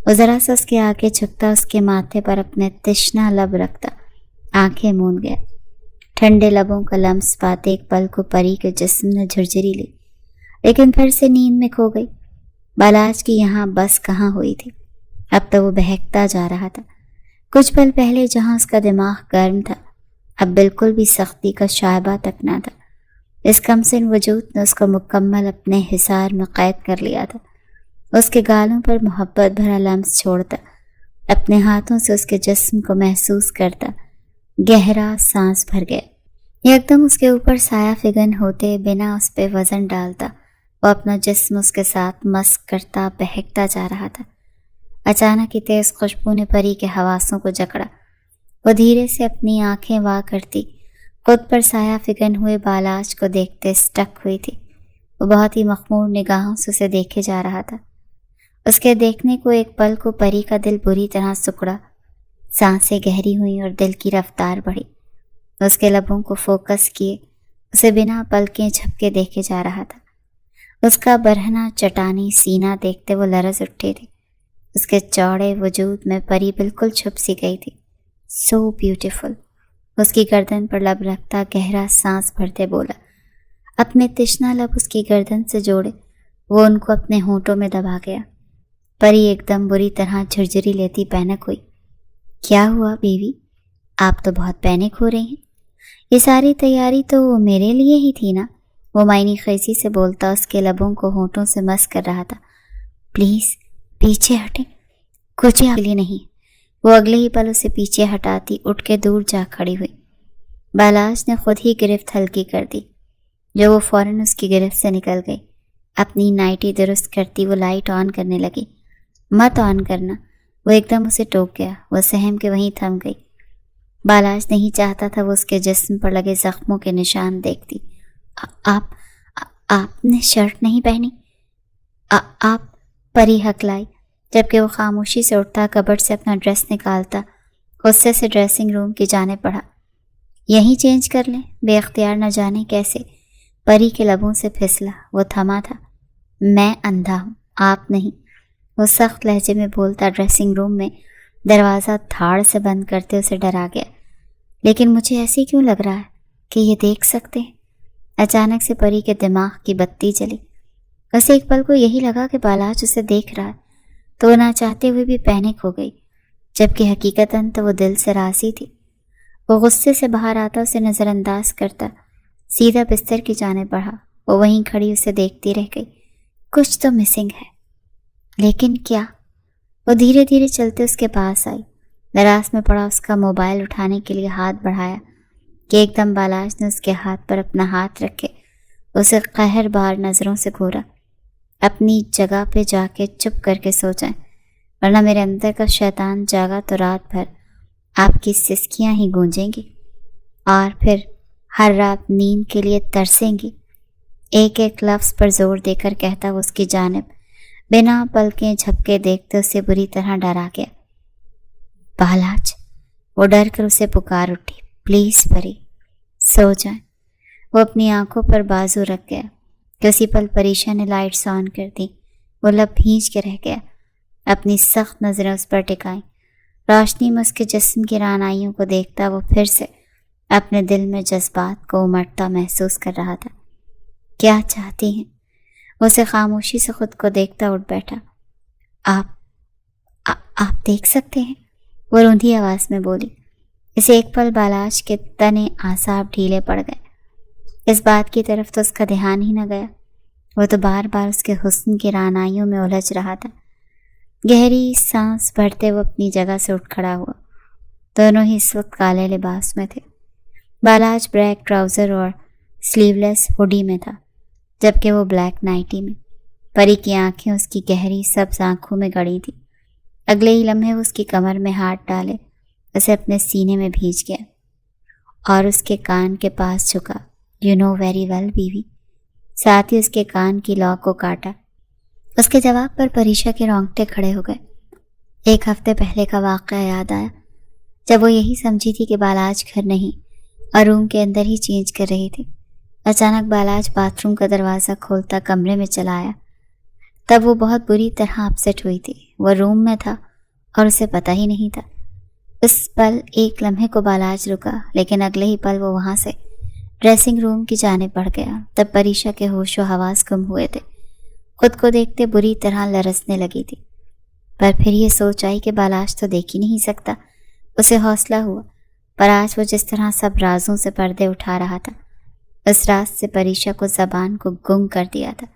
وہ ذرا سا اس کے آگے جھکتا، اس کے ماتھے پر اپنے تشنا لب رکھتا، آنکھیں موند گیا۔ ٹھنڈے لبوں کا لمس پاتے ایک پل کو پری کے جسم نے جھرجری لی، لیکن پھر سے نیند میں کھو گئی۔ بالاج کی یہاں بس کہاں ہوئی تھی، اب تو وہ بہکتا جا رہا تھا۔ کچھ پل پہلے جہاں اس کا دماغ گرم تھا، اب بالکل بھی سختی کا شائبہ تک نہ تھا۔ اس کمسن وجود نے اس کو مکمل اپنے حصار میں قید کر لیا تھا۔ اس کے گالوں پر محبت بھرا لمس چھوڑتا، اپنے ہاتھوں سے اس کے جسم کو محسوس کرتا، گہرا سانس بھر گیا۔ یکدم اس کے اوپر سایہ فگن ہوتے بنا اس پہ وزن ڈالتا وہ اپنا جسم اس کے ساتھ مسک کرتا بہکتا جا رہا تھا۔ اچانک ہی تیز خوشبو نے پری کے حواسوں کو جکڑا۔ وہ دھیرے سے اپنی آنکھیں وا کرتی خود پر سایہ فگن ہوئے بالاج کو دیکھتے سٹک ہوئی تھی۔ وہ بہت ہی مخمور نگاہوں سے اسے دیکھے جا رہا تھا۔ اس کے دیکھنے کو ایک پل کو پری کا دل بری طرح سکڑا، سانسیں گہری ہوئیں اور دل کی رفتار بڑھی۔ اس کے لبوں کو فوکس کیے اسے بنا پلکیں جھپکے دیکھے جا رہا تھا۔ اس کا برہنہ چٹانی سینہ دیکھتے وہ لرز اٹھے تھے۔ اس کے چوڑے وجود میں پری بالکل چھپ سی گئی تھی۔ So beautiful. اس کی گردن پر لب رکھتا گہرا سانس بھرتے بولا۔ اپنے تشنہ لب اس کی گردن سے جوڑے وہ ان کو اپنے ہونٹوں میں دبا گیا۔ پری ایک دم بری طرح جھرجھری لیتی پینک ہوئی۔ کیا ہوا بیوی؟ آپ تو بہت پینک ہو رہی ہیں۔ یہ ساری تیاری تو میرے لیے ہی تھی نا؟ وہ معنی خیزی سے بولتا اس کے لبوں کو ہونٹوں سے مس کر رہا تھا۔ پلیز پیچھے ہٹیں، کچھ آپ کے لیے نہیں۔ وہ اگلے ہی پل اسے پیچھے ہٹاتی اٹھ کے دور جا کھڑی ہوئی۔ بالاج نے خود ہی گرفت ہلکی کر دی، جو وہ فوراً اس کی گرفت سے نکل گئی۔ اپنی نائٹی درست کرتی وہ لائٹ آن کرنے لگی۔ مت آن کرنا، وہ ایک دم اسے ٹوک گیا۔ وہ سہم کے وہیں تھم گئی۔ بالاج نہیں چاہتا تھا وہ اس کے جسم پر لگے زخموں کے نشان دیکھتی۔ آپ نے شرٹ نہیں پہنی؟ آپ؟ پری ہکلائی، جبکہ وہ خاموشی سے اٹھتا کبرڈ سے اپنا ڈریس نکالتا غصے سے ڈریسنگ روم کی جانب بڑھا۔ یہیں چینج کر لیں۔ بے اختیار نہ جانے کیسے پری کے لبوں سے پھسلا۔ وہ تھما تھا۔ میں اندھا ہوں، آپ نہیں، وہ سخت لہجے میں بولتا ڈریسنگ روم میں دروازہ دھاڑ سے بند کرتے اسے ڈرا گیا۔ لیکن مجھے ایسی کیوں لگ رہا ہے کہ یہ دیکھ سکتے ہیں؟ اچانک سے پری کے دماغ کی بتی جلی۔ اسے ایک پل کو یہی لگا کہ بالاج اسے دیکھ رہا ہے، تو وہ نہ چاہتے ہوئے بھی پینک ہو گئی، جبکہ حقیقتاً تو وہ دل سے راضی تھی۔ وہ غصے سے باہر آتا اسے نظر انداز کرتا سیدھا بستر کی جانب بڑھا۔ وہ وہیں کھڑی اسے دیکھتی رہ گئی۔ کچھ تو مسنگ ہے، لیکن کیا؟ وہ دھیرے دھیرے چلتے اس کے پاس آئی۔ دراز میں پڑا اس کا موبائل اٹھانے کے لیے ہاتھ بڑھایا کہ ایک دم بالاج نے اس کے ہاتھ پر اپنا ہاتھ رکھے اسے قہر بار نظروں سے گھورا۔ اپنی جگہ پہ جا کے چپ کر کے سو جائیں، ورنہ میرے اندر کا شیطان جاگا تو رات بھر آپ کی سسکیاں ہی گونجیں گی، اور پھر ہر رات نیند کے لیے ترسیں گی۔ ایک ایک لفظ پر زور دے کر کہتا وہ اس کی جانب بنا پلکیں جھپکے دیکھتے اسے بری طرح ڈرا گیا۔ بالاج، وہ ڈر کر اسے پکار اٹھی۔ پلیز پری، سو جائیں۔ وہ اپنی آنکھوں پر بازو رکھ گیا کہ اسی پل پریشا نے لائٹس آن کر دی۔ وہ لب بھینچ کے رہ گیا، اپنی سخت نظریں اس پر ٹکائیں۔ روشنی میں اس کے جسم کی رعنائیوں کو دیکھتا وہ پھر سے اپنے دل میں جذبات کو امٹتا محسوس کر رہا تھا۔ کیا چاہتی ہیں؟ اسے خاموشی سے خود کو دیکھتا اٹھ بیٹھا۔ آپ دیکھ سکتے ہیں، وہ روندھی آواز میں بولی۔ اسے ایک پل بالاج کے تنے اعصاب ڈھیلے پڑ گئے۔ اس بات کی طرف تو اس کا دھیان ہی نہ گیا، وہ تو بار بار اس کے حسن کی رعنائیوں میں الجھ رہا تھا۔ گہری سانس بھرتے وہ اپنی جگہ سے اٹھ کھڑا ہوا۔ دونوں ہی اس وقت کالے لباس میں تھے۔ بالاج بلیک ٹراؤزر اور سلیو لیس ہوڈی میں تھا، جبکہ وہ بلیک نائٹی میں۔ پری کی آنکھیں اس کی گہری سبز آنکھوں میں گڑی تھی۔ اگلے ہی لمحے وہ اس کی کمر میں ہاتھ ڈالے اسے اپنے سینے میں بھینچ گیا اور اس کے کان کے پاس جھکا۔ یو نو ویری ویل بیوی۔ ساتھ ہی اس کے کان کی لاک کو کاٹا۔ اس کے جواب پر پریشا کے رونگٹے کھڑے ہو گئے۔ ایک ہفتے پہلے کا واقعہ یاد آیا، جب وہ یہی سمجھی تھی کہ بالاج گھر نہیں اور روم کے اندر ہی چینج کر رہی تھی۔ اچانک بالاج باتھ روم کا دروازہ کھولتا کمرے میں چلا آیا۔ تب وہ بہت بری طرح اپسیٹ ہوئی تھی۔ وہ روم میں تھا اور اسے پتہ ہی نہیں تھا۔ اس پل ایک لمحے کو بالاج رکا، لیکن اگلے ہی پل وہ وہاں سے ڈریسنگ روم کی جانب بڑھ گیا۔ تب پریشا کے ہوش و حواس گم ہوئے تھے، خود کو دیکھتے بری طرح لرزنے لگی تھی۔ پر پھر یہ سوچ آئی کہ بالاج تو دیکھ ہی نہیں سکتا۔ اسے حوصلہ ہوا، پر آج وہ جس طرح سب رازوں سے پردے اٹھا رہا تھا، اس راز سے پریشا کو زبان کو گم کر دیا تھا۔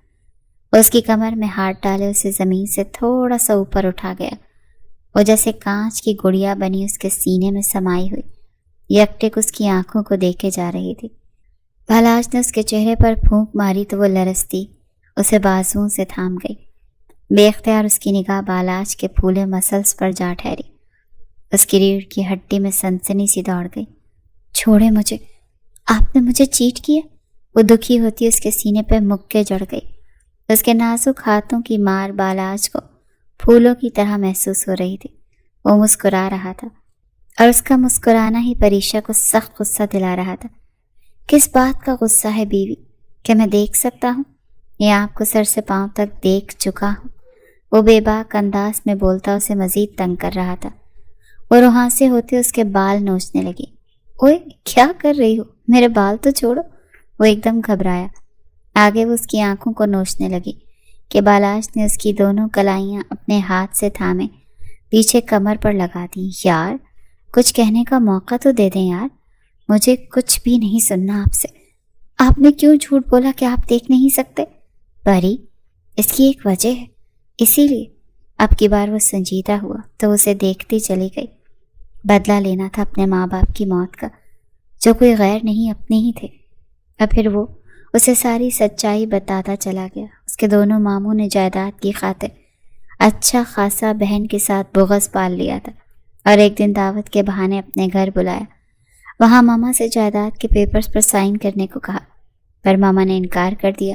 اس کی کمر میں ہاتھ ڈالے اسے زمین سے تھوڑا سا اوپر اٹھا گیا۔ وہ جیسے کانچ کی گڑیا بنی اس کے سینے میں سمائی ہوئی یکٹک اس کی آنکھوں کو دیکھے جا رہی تھی۔ بالاج نے اس کے چہرے پر پھونک ماری تو وہ لرزتی اسے بازوؤں سے تھام گئی۔ بے اختیار اس کی نگاہ بالاج کے پھولے مسلس پر جا ٹھہری۔ اس کی ریڑھ کی ہڈی میں سنسنی سی دوڑ گئی۔ چھوڑے مجھے، آپ نے مجھے چیٹ کیا۔ وہ دکھی ہوتی اس کے سینے پہ مکے جڑ گئی۔ اس کے نازک ہاتھوں کی مار بالاج کو پھولوں کی طرح محسوس ہو رہی تھی۔ وہ مسکرا رہا تھا اور اس کا مسکرانا ہی پریشا کو سخت غصہ دلا رہا تھا۔ کس بات کا غصہ ہے بیوی؟ کہ میں دیکھ سکتا ہوں یا آپ کو سر سے پاؤں تک دیکھ چکا ہوں؟ وہ بے باک انداز میں بولتا اسے مزید تنگ کر رہا تھا۔ وہ روحاں سے ہوتے اس کے بال نوچنے لگی۔ اوئے کیا کر رہی ہو؟ میرے بال تو چھوڑو۔ وہ ایک دم گھبرایا۔ آگے وہ اس کی آنکھوں کو نوچنے لگی کہ بالاج نے اس کی دونوں کلائیاں اپنے ہاتھ سے تھامے پیچھے کمر پر لگا دیں۔ یار کچھ کہنے کا موقع تو دے دیں یار، مجھے کچھ بھی نہیں سننا آپ سے۔ آپ نے کیوں جھوٹ بولا کہ آپ دیکھ نہیں سکتے؟ پری اس کی ایک وجہ ہے، اسی لیے۔ اب کی بار وہ سنجیدہ ہوا تو اسے دیکھتی چلی گئی۔ بدلہ لینا تھا اپنے ماں باپ کی موت کا، جو کوئی غیر نہیں اپنے ہی تھے۔ اب پھر وہ اسے ساری سچائی بتاتا چلا گیا۔ اس کے دونوں ماموں نے جائیداد کی خاطر اچھا خاصا بہن کے ساتھ بغض پال لیا تھا اور ایک دن دعوت کے بہانے اپنے گھر بلایا۔ وہاں ماما سے جائیداد کے پیپرز پر سائن کرنے کو کہا، پر ماما نے انکار کر دیا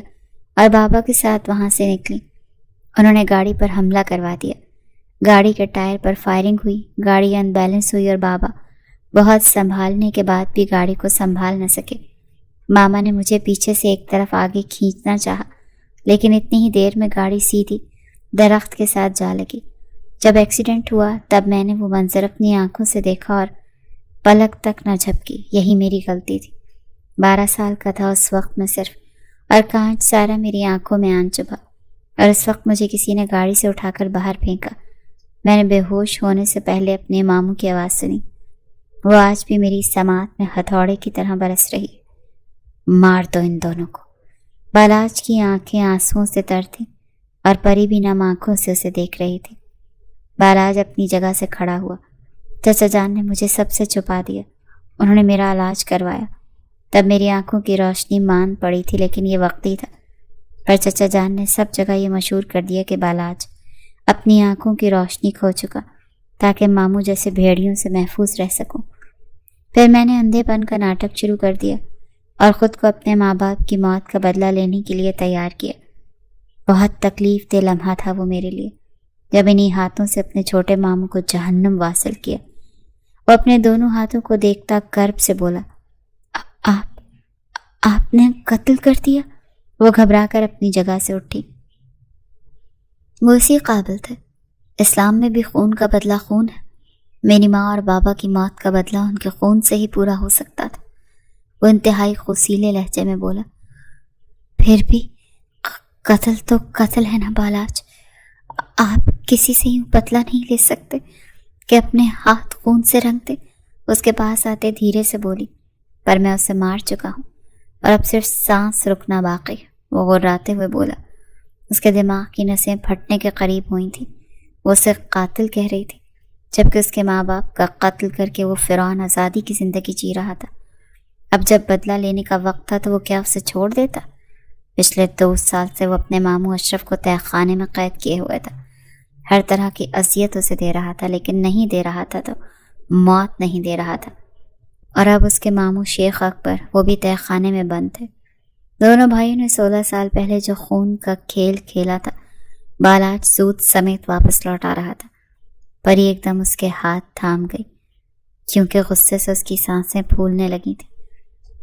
اور بابا کے ساتھ وہاں سے نکلی۔ انہوں نے گاڑی پر حملہ کروا دیا۔ گاڑی کے ٹائر پر فائرنگ ہوئی، گاڑی ان بیلنس ہوئی اور بابا بہت سنبھالنے کے بعد بھی گاڑی کو سنبھال نہ سکے۔ ماما نے مجھے پیچھے سے ایک طرف آگے کھینچنا چاہا، لیکن اتنی ہی دیر میں گاڑی سیدھی درخت کے ساتھ جا لگی۔ جب ایکسیڈنٹ ہوا تب میں نے وہ منظر اپنی آنکھوں سے دیکھا اور پلک تک نہ جھپکی۔ یہی میری غلطی تھی۔ 12 سال کا تھا اس وقت میں صرف، اور کانچ سارا میری آنکھوں میں آن چبھا، اور اس وقت مجھے کسی نے گاڑی سے اٹھا کر باہر پھینکا۔ میں نے بے ہوش ہونے سے پہلے اپنے ماموں کی آواز سنی۔ وہ آج بھی میری سماعت میں ہتھوڑے کی طرح برس رہی۔ مار دو ان دونوں کو۔ بالاج کی آنکھیں آنسوؤں سے تر تھیں اور پری بھی نم آنکھوں سے اسے دیکھ رہی تھی۔ بالاج اپنی جگہ سے کھڑا ہوا۔ چچا جان نے مجھے سب سے چھپا دیا۔ انہوں نے میرا علاج کروایا۔ تب میری آنکھوں کی روشنی مان پڑی تھی، لیکن یہ وقتی تھا۔ پر چچا جان نے سب جگہ یہ مشہور کر دیا کہ بالاج اپنی آنکھوں کی روشنی کھو چکا، تاکہ ماموں جیسے بھیڑیوں سے محفوظ رہ سکوں۔ پھر میں نے اندھے پن کا ناٹک شروع کر دیا اور خود کو اپنے ماں باپ کی موت کا بدلہ لینے کے لیے تیار کیا۔ بہت تکلیف دہ لمحہ تھا وہ میرے لیے، جب انہی ہاتھوں سے اپنے چھوٹے ماموں کو جہنم واصل کیا۔ وہ اپنے دونوں ہاتھوں کو دیکھتا کرب سے بولا، آپ نے قتل کر دیا؟ وہ گھبرا کر اپنی جگہ سے اٹھی۔ وہ اسی قابل تھے۔ اسلام میں بھی خون کا بدلہ خون ہے۔ میری ماں اور بابا کی موت کا بدلہ ان کے خون سے ہی پورا ہو سکتا تھا۔ وہ انتہائی خوسیلے لہجے میں بولا، پھر بھی قتل تو قتل ہے نا بالاج۔ آپ کسی سے یوں بدلہ نہیں لے سکتے کہ اپنے ہاتھ خون سے رنگ دے۔ اس کے پاس آتے دھیرے سے بولی، پر میں اسے مار چکا ہوں اور اب صرف سانس رکنا باقی ہے۔ وہ غراتے ہوئے بولا۔ اس کے دماغ کی نسیں پھٹنے کے قریب ہوئی تھیں۔ وہ اسے قاتل کہہ رہی تھی، جبکہ اس کے ماں باپ کا قتل کر کے وہ فرعون آزادی کی زندگی جی رہا تھا۔ اب جب بدلہ لینے کا وقت تھا تو وہ کیا اسے چھوڑ دیتا؟ پچھلے 2 سال سے وہ اپنے ماموں اشرف کو تہہ خانے میں قید کیے ہوئے تھا۔ ہر طرح کی اذیت اسے دے رہا تھا، لیکن نہیں دے رہا تھا تو موت نہیں دے رہا تھا۔ اور اب اس کے ماموں شیخ اکبر، وہ بھی تہہ خانے میں بند تھے۔ دونوں بھائیوں نے 16 سال پہلے جو خون کا کھیل کھیلا تھا، بالاج سود سمیت واپس لوٹا رہا تھا۔ پری ایک دم اس کے ہاتھ تھام گئی، کیونکہ غصے سے اس کی سانسیں پھولنے لگی تھیں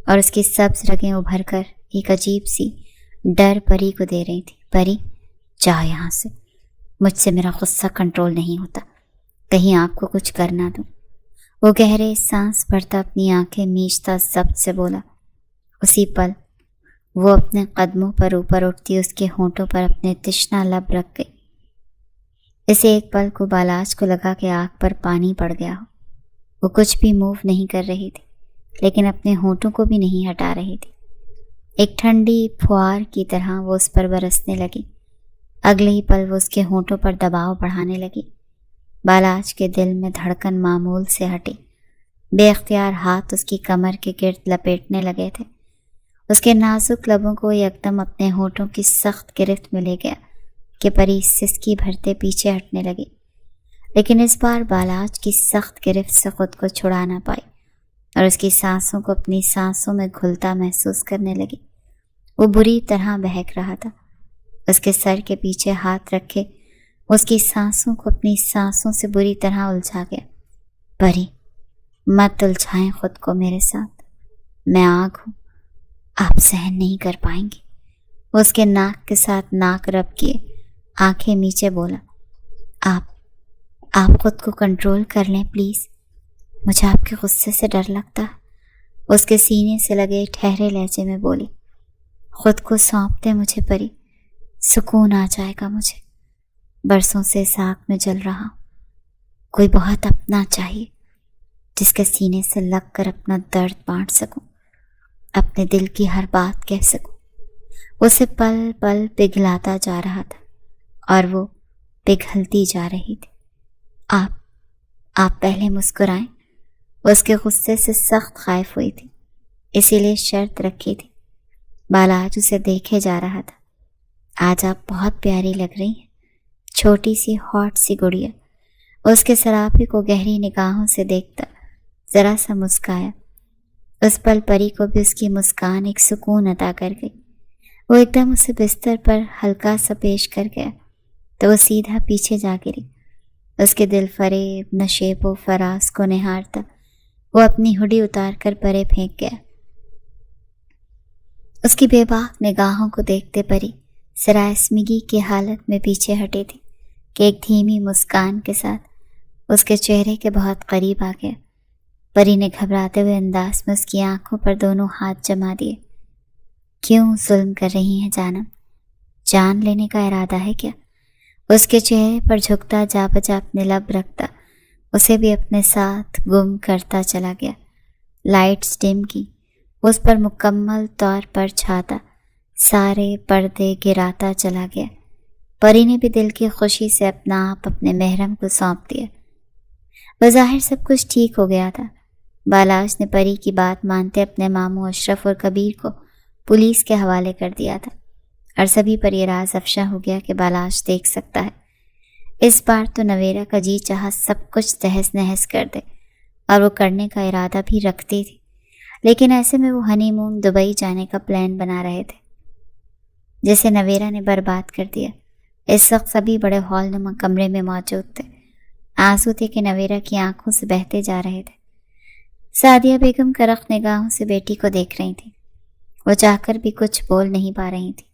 اور اس کی سبز رگیں ابھر کر ایک عجیب سی ڈر پری کو دے رہی تھی۔ پری جا یہاں سے، مجھ سے میرا غصہ کنٹرول نہیں ہوتا، کہیں آپ کو کچھ کرنا دوں۔ وہ گہرے سانس بھرتا اپنی آنکھیں میچتا ضبط سے بولا۔ اسی پل وہ اپنے قدموں پر اوپر اٹھتی اس کے ہونٹوں پر اپنے تشنا لب رکھ گئی۔ اسے ایک پل کو بالاج کو لگا کہ آنکھ پر پانی پڑ گیا ہو۔ وہ کچھ بھی موو نہیں کر رہی تھی، لیکن اپنے ہونٹوں کو بھی نہیں ہٹا رہی تھی۔ ایک ٹھنڈی پھوار کی طرح وہ اس پر برسنے لگی۔ اگلے ہی پل وہ اس کے ہونٹوں پر دباؤ بڑھانے لگی۔ بالاج کے دل میں دھڑکن معمول سے ہٹی۔ بے اختیار ہاتھ اس کی کمر کے گرد لپیٹنے لگے تھے۔ اس کے نازک لبوں کو یکدم اپنے ہونٹوں کی سخت گرفت میں لے گیا کہ پری سسکی بھرتے پیچھے ہٹنے لگی، لیکن اس بار بالاج کی سخت گرفت سے خود کو چھڑا نہ پائی اور اس کی سانسوں کو اپنی سانسوں میں گھلتا محسوس کرنے لگی۔ وہ بری طرح بہک رہا تھا۔ اس کے سر کے پیچھے ہاتھ رکھے اس کی سانسوں کو اپنی سانسوں سے بری طرح الجھا گیا۔ پری، مت الجھائیں خود کو میرے ساتھ، میں آگ ہوں، آپ سہن نہیں کر پائیں گے۔ اس کے ناک کے ساتھ ناک رب کیے، آنکھیں نیچے بولا، آپ خود کو کنٹرول کر لیں پلیز، مجھے آپ کے غصے سے ڈر لگتا ہے۔ اس کے سینے سے لگے ٹھہرے لہجے میں بولی، خود کو سونپ دیں مجھے پری، سکون آ جائے گا مجھے۔ برسوں سے اس آگ میں جل رہا ہوں، کوئی بہت اپنا چاہیے جس کے سینے سے لگ کر اپنا درد بانٹ سکوں، اپنے دل کی ہر بات کہہ سکوں۔ اسے پل پل پگھلاتا جا رہا تھا اور وہ پگھلتی جا رہی تھی۔ آپ پہلے مسکرائیں۔ اس کے غصے سے سخت خائف ہوئی تھی، اسی لیے شرط رکھی تھی۔ بالاج اسے دیکھے جا رہا تھا۔ آج آپ بہت پیاری لگ رہی ہیں، چھوٹی سی ہاٹ سی گڑیا۔ اس کے سراپے کو گہری نگاہوں سے دیکھتا ذرا سا مسکایا۔ اس پل پری کو بھی اس کی مسکان ایک سکون عطا کر گئی۔ وہ ایک دم اسے بستر پر ہلکا سا پیش کر گیا تو وہ سیدھا پیچھے جا گری۔ اس کے دل فریب نشیب و فراز کو نہارتا وہ اپنی ہڈی اتار کر پرے پھینک گیا۔ اس کی بے باک نگاہوں کو دیکھتے پری سراسمگی کی حالت میں پیچھے ہٹی تھی کہ ایک دھیمی مسکان کے ساتھ اس کے چہرے کے بہت قریب آ گیا۔ پری نے گھبراتے ہوئے انداز میں اس کی آنکھوں پر دونوں ہاتھ جما دیے۔ کیوں ظلم کر رہی ہیں جانم؟ جان لینے کا ارادہ ہے کیا؟ اس کے چہرے پر جھکتا جا بجا اپنے لب رکھتا اسے بھی اپنے ساتھ گم کرتا چلا گیا۔ لائٹس ڈم کی، اس پر مکمل طور پر چھاتا سارے پردے گراتا چلا گیا۔ پری نے بھی دل کی خوشی سے اپنا آپ اپنے محرم کو سونپ دیا۔ بظاہر سب کچھ ٹھیک ہو گیا تھا۔ بالاج نے پری کی بات مانتے اپنے ماموں اشرف اور کبیر کو پولیس کے حوالے کر دیا تھا، اور سبھی پر یہ راز افشا ہو گیا کہ بالاج دیکھ سکتا ہے۔ اس بار تو نویرا کا جی چاہا سب کچھ تہس نہس کر دے، اور وہ کرنے کا ارادہ بھی رکھتی تھی، لیکن ایسے میں وہ ہنی مون دبئی جانے کا پلان بنا رہے تھے جسے نویرا نے برباد کر دیا۔ اس وقت سبھی بڑے ہال نما کمرے میں موجود تھے۔ آنسو تھے کہ نویرا کی آنکھوں سے بہتے جا رہے تھے۔ سعدیہ بیگم کرخت نگاہوں سے بیٹی کو دیکھ رہی تھی۔ وہ چاہ کر بھی کچھ بول نہیں پا رہی تھی۔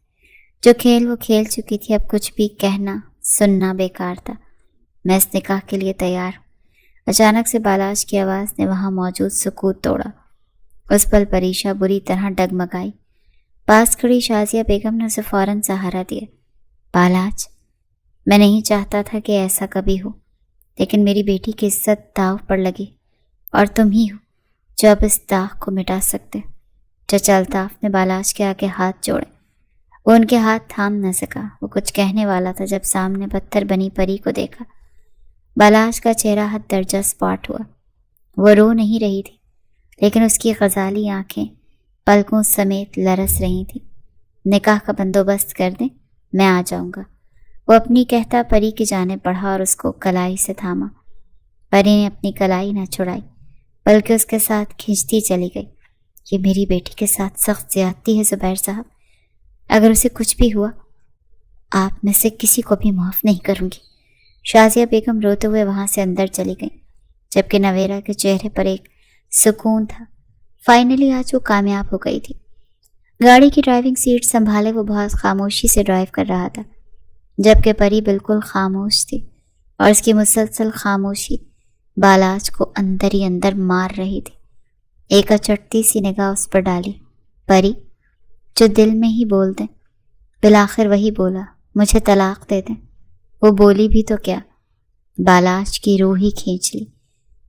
جو کھیل وہ کھیل چکی تھی، اب کچھ بھی کہنا سننا بیکار تھا۔ میں اس نکاح کے لیے تیار ہوں۔ اچانک سے بالاج کی آواز نے وہاں موجود سکوت توڑا۔ اس پل پریشا بری طرح ڈگمگائی۔ پاس کھڑی شازیہ بیگم نے اسے فوراً سہارا دیا۔ بالاج، میں نہیں چاہتا تھا کہ ایسا کبھی ہو، لیکن میری بیٹی کی عزت داو پر لگی، اور تم ہی ہو جو اب اس داغ کو مٹا سکتے۔ چچا الطاف نے بالاج کے آگے ہاتھ جوڑے۔ وہ ان کے ہاتھ تھام نہ سکا۔ وہ کچھ کہنے والا تھا جب سامنے پتھر بنی پری کو دیکھا۔ بالاج کا چہرہ حد درجہ سپاٹ ہوا۔ وہ رو نہیں رہی تھی، لیکن اس کی غزالی آنکھیں پلکوں سمیت لرس رہی تھیں۔ نکاح کا بندوبست کر دیں، میں آ جاؤں گا۔ وہ اپنی کہتا پری کی جانب بڑھا اور اس کو کلائی سے تھاما۔ پری نے اپنی کلائی نہ چھڑائی، بلکہ اس کے ساتھ کھینچتی چلی گئی۔ یہ میری بیٹی کے ساتھ سخت زیادتی ہے زبیر صاحب۔ اگر اسے کچھ بھی ہوا، آپ میں سے کسی کو بھی معاف نہیں کروں گی۔ شازیہ بیگم روتے ہوئے وہاں سے اندر چلی گئیں، جبکہ نویرا کے چہرے پر ایک سکون تھا۔ فائنلی آج وہ کامیاب ہو گئی تھی۔ گاڑی کی ڈرائیونگ سیٹ سنبھالے وہ بہت خاموشی سے ڈرائیو کر رہا تھا، جبکہ پری بالکل خاموش تھی، اور اس کی مسلسل خاموشی بالاج کو اندر ہی اندر مار رہی تھی۔ ایک اچٹتی سی نگاہ اس پر ڈالی۔ پری، جو دل میں ہی بول دیں۔ بالآخر وہی بولا، مجھے طلاق دے دیں۔ وہ بولی بھی تو کیا، بالاج کی روح ہی کھینچ لی۔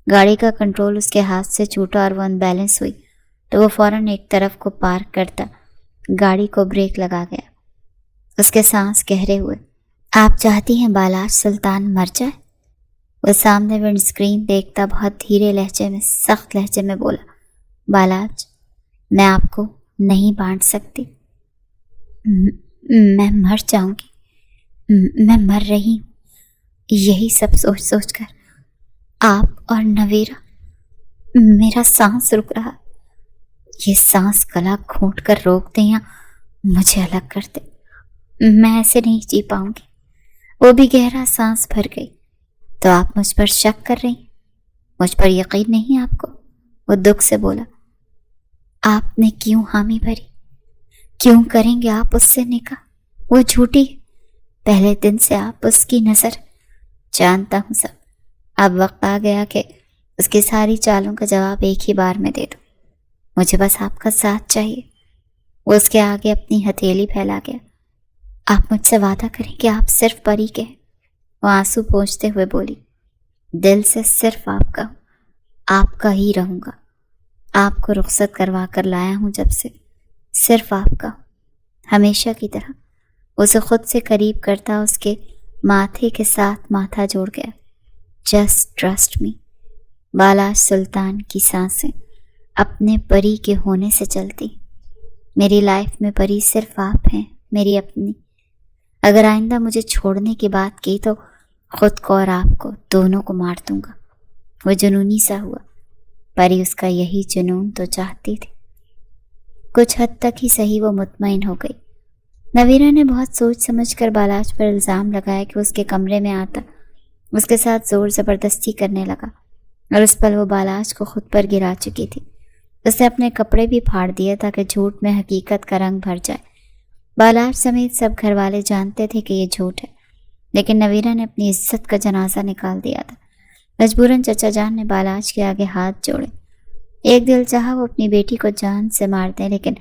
گاڑی کا کنٹرول اس کے ہاتھ سے چھوٹا اور وہ ان بیلنس ہوئی تو وہ فوراً ایک طرف کو پارک کرتا گاڑی کو بریک لگا گیا۔ اس کے سانس گہرے ہوئے۔ آپ چاہتی ہیں بالاج سلطان مر جائے؟ وہ سامنے ونڈ اسکرین دیکھتا بہت دھیرے لہجے میں سخت لہجے میں بولا، بالاج، میں آپ کو نہیں بانٹ سکتی۔ میں مر جاؤں گی، میں مر رہی ہوں، یہی سب سوچ سوچ کر آپ اور نویرا، میرا سانس رک رہا۔ یہ سانس گلا گھونٹ کر روک دیں یا مجھے الگ کر دیں، میں ایسے نہیں جی پاؤں گی۔ وہ بھی گہرا سانس بھر گئی۔ تو آپ مجھ پر شک کر رہی ہیں؟ مجھ پر یقین نہیں آپ کو؟ وہ دکھ سے بولا۔ آپ نے کیوں حامی بھری؟ کیوں کریں گے آپ اس سے نکاح؟ وہ جھوٹی ہے۔ پہلے دن سے آپ اس کی نظر۔ جانتا ہوں سب۔ اب وقت آ گیا کہ اس کی ساری چالوں کا جواب ایک ہی بار میں دے دوں۔ مجھے بس آپ کا ساتھ چاہیے۔ وہ اس کے آگے اپنی ہتھیلی پھیلا گیا۔ آپ مجھ سے وعدہ کریں کہ آپ صرف پری کے ہیں؟ وہ آنسو پونچھتے ہوئے بولی۔ دل سے صرف آپ کا ہوں، آپ کا ہی رہوں گا۔ آپ کو رخصت کروا کر لایا ہوں جب سے، صرف آپ کا ہوں، ہمیشہ کی طرح۔ اسے خود سے قریب کرتا اس کے ماتھے کے ساتھ ماتھا جوڑ گیا۔ Just trust me. بالاش سلطان کی سانسیں اپنے پری کے ہونے سے چلتی۔ میری لائف میں پری صرف آپ ہیں، میری اپنی۔ اگر آئندہ مجھے چھوڑنے کی بات کی تو خود کو اور آپ کو دونوں کو مار دوں گا۔ وہ جنونی سا ہوا۔ پری اس کا یہی جنون تو چاہتی تھی۔ کچھ حد تک ہی صحیح وہ مطمئن ہو گئی۔ نویرہ نے بہت سوچ سمجھ کر بالاش پر الزام لگایا کہ اس کے کمرے میں آتا، اس کے ساتھ زور زبردستی کرنے لگا، اور اس پل وہ بالاش کو خود پر گرا چکی تھی۔ اس نے اپنے کپڑے بھی پھاڑ دیے تاکہ جھوٹ میں حقیقت کا رنگ بھر جائے۔ بالاش سمیت سب گھر والے جانتے تھے کہ یہ جھوٹ ہے، لیکن نویرہ نے اپنی عزت کا جنازہ نکال دیا تھا۔ مجبوراً چچا جان نے بالاش کے آگے ہاتھ جوڑے۔ ایک دل چاہا وہ اپنی بیٹی کو جان سے مار دیں، لیکن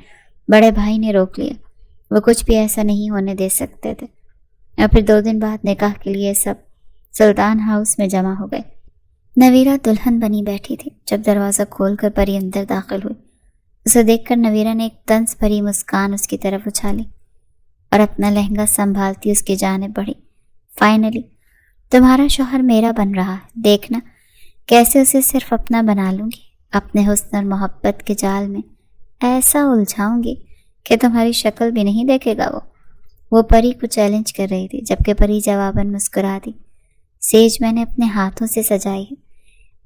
بڑے بھائی نے روک لیا۔ وہ کچھ بھی ایسا نہیں ہونے دے سکتے تھے۔ اور پھر 2 دن بعد نکاح کے لیے سب سلطان ہاؤس میں جمع ہو گئے۔ نویرہ دلہن بنی بیٹھی تھی جب دروازہ کھول کر پری اندر داخل ہوئی۔ اسے دیکھ کر نویرہ نے ایک طنز بھری مسکان اس کی طرف اچھالی اور اپنا لہنگا سنبھالتی اس کی جانب بڑھی۔ فائنلی تمہارا شوہر میرا بن رہا ہے، دیکھنا کیسے اسے صرف اپنا بنا لوں گی، اپنے حسن اور محبت کے جال میں ایسا الجھاؤں گی کہ تمہاری شکل بھی نہیں دیکھے گا۔ وہ پری کو چیلنج کر رہی تھی، جبکہ پری جواباً مسکرا دی۔ سیج میں نے اپنے ہاتھوں سے سجائی ہے،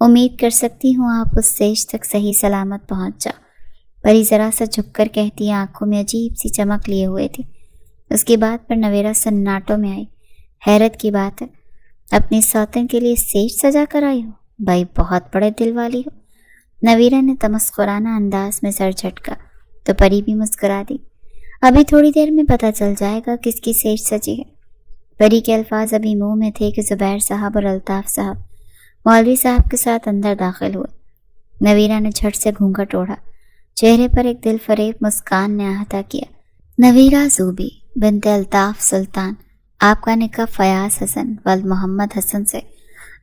امید کر سکتی ہوں آپ اس سیج تک صحیح سلامت پہنچ جاؤ۔ پری ذرا سا جھک کر کہتی، آنکھوں میں عجیب سی چمک لیے ہوئے تھی۔ اس کی بات پر نویرہ سناٹوں میں آئی۔ حیرت کی بات ہے، اپنی سوتن کے لیے سیج سجا کر آئی ہو؟ بھائی بہت بڑے دل والی ہو۔ نویرہ نے تمسخرانہ انداز میں سر جھٹکا تو پری بھی مسکرا دی۔ ابھی تھوڑی دیر میں پتہ چل جائے گا کس کی سیج سجی ہے۔ پری کے الفاظ ابھی منہ میں تھے کہ زبیر صاحب اور الطاف صاحب مولوی صاحب کے ساتھ اندر داخل ہوئے۔ نویرہ نے جھٹ سے گھونگھٹ اوڑھا، چہرے پر ایک دل فریب مسکان نے احاطہ کیا۔ نویرہ زوبی بنت الطاف سلطان، آپ کا نکاح فیاض حسن ولد محمد حسن سے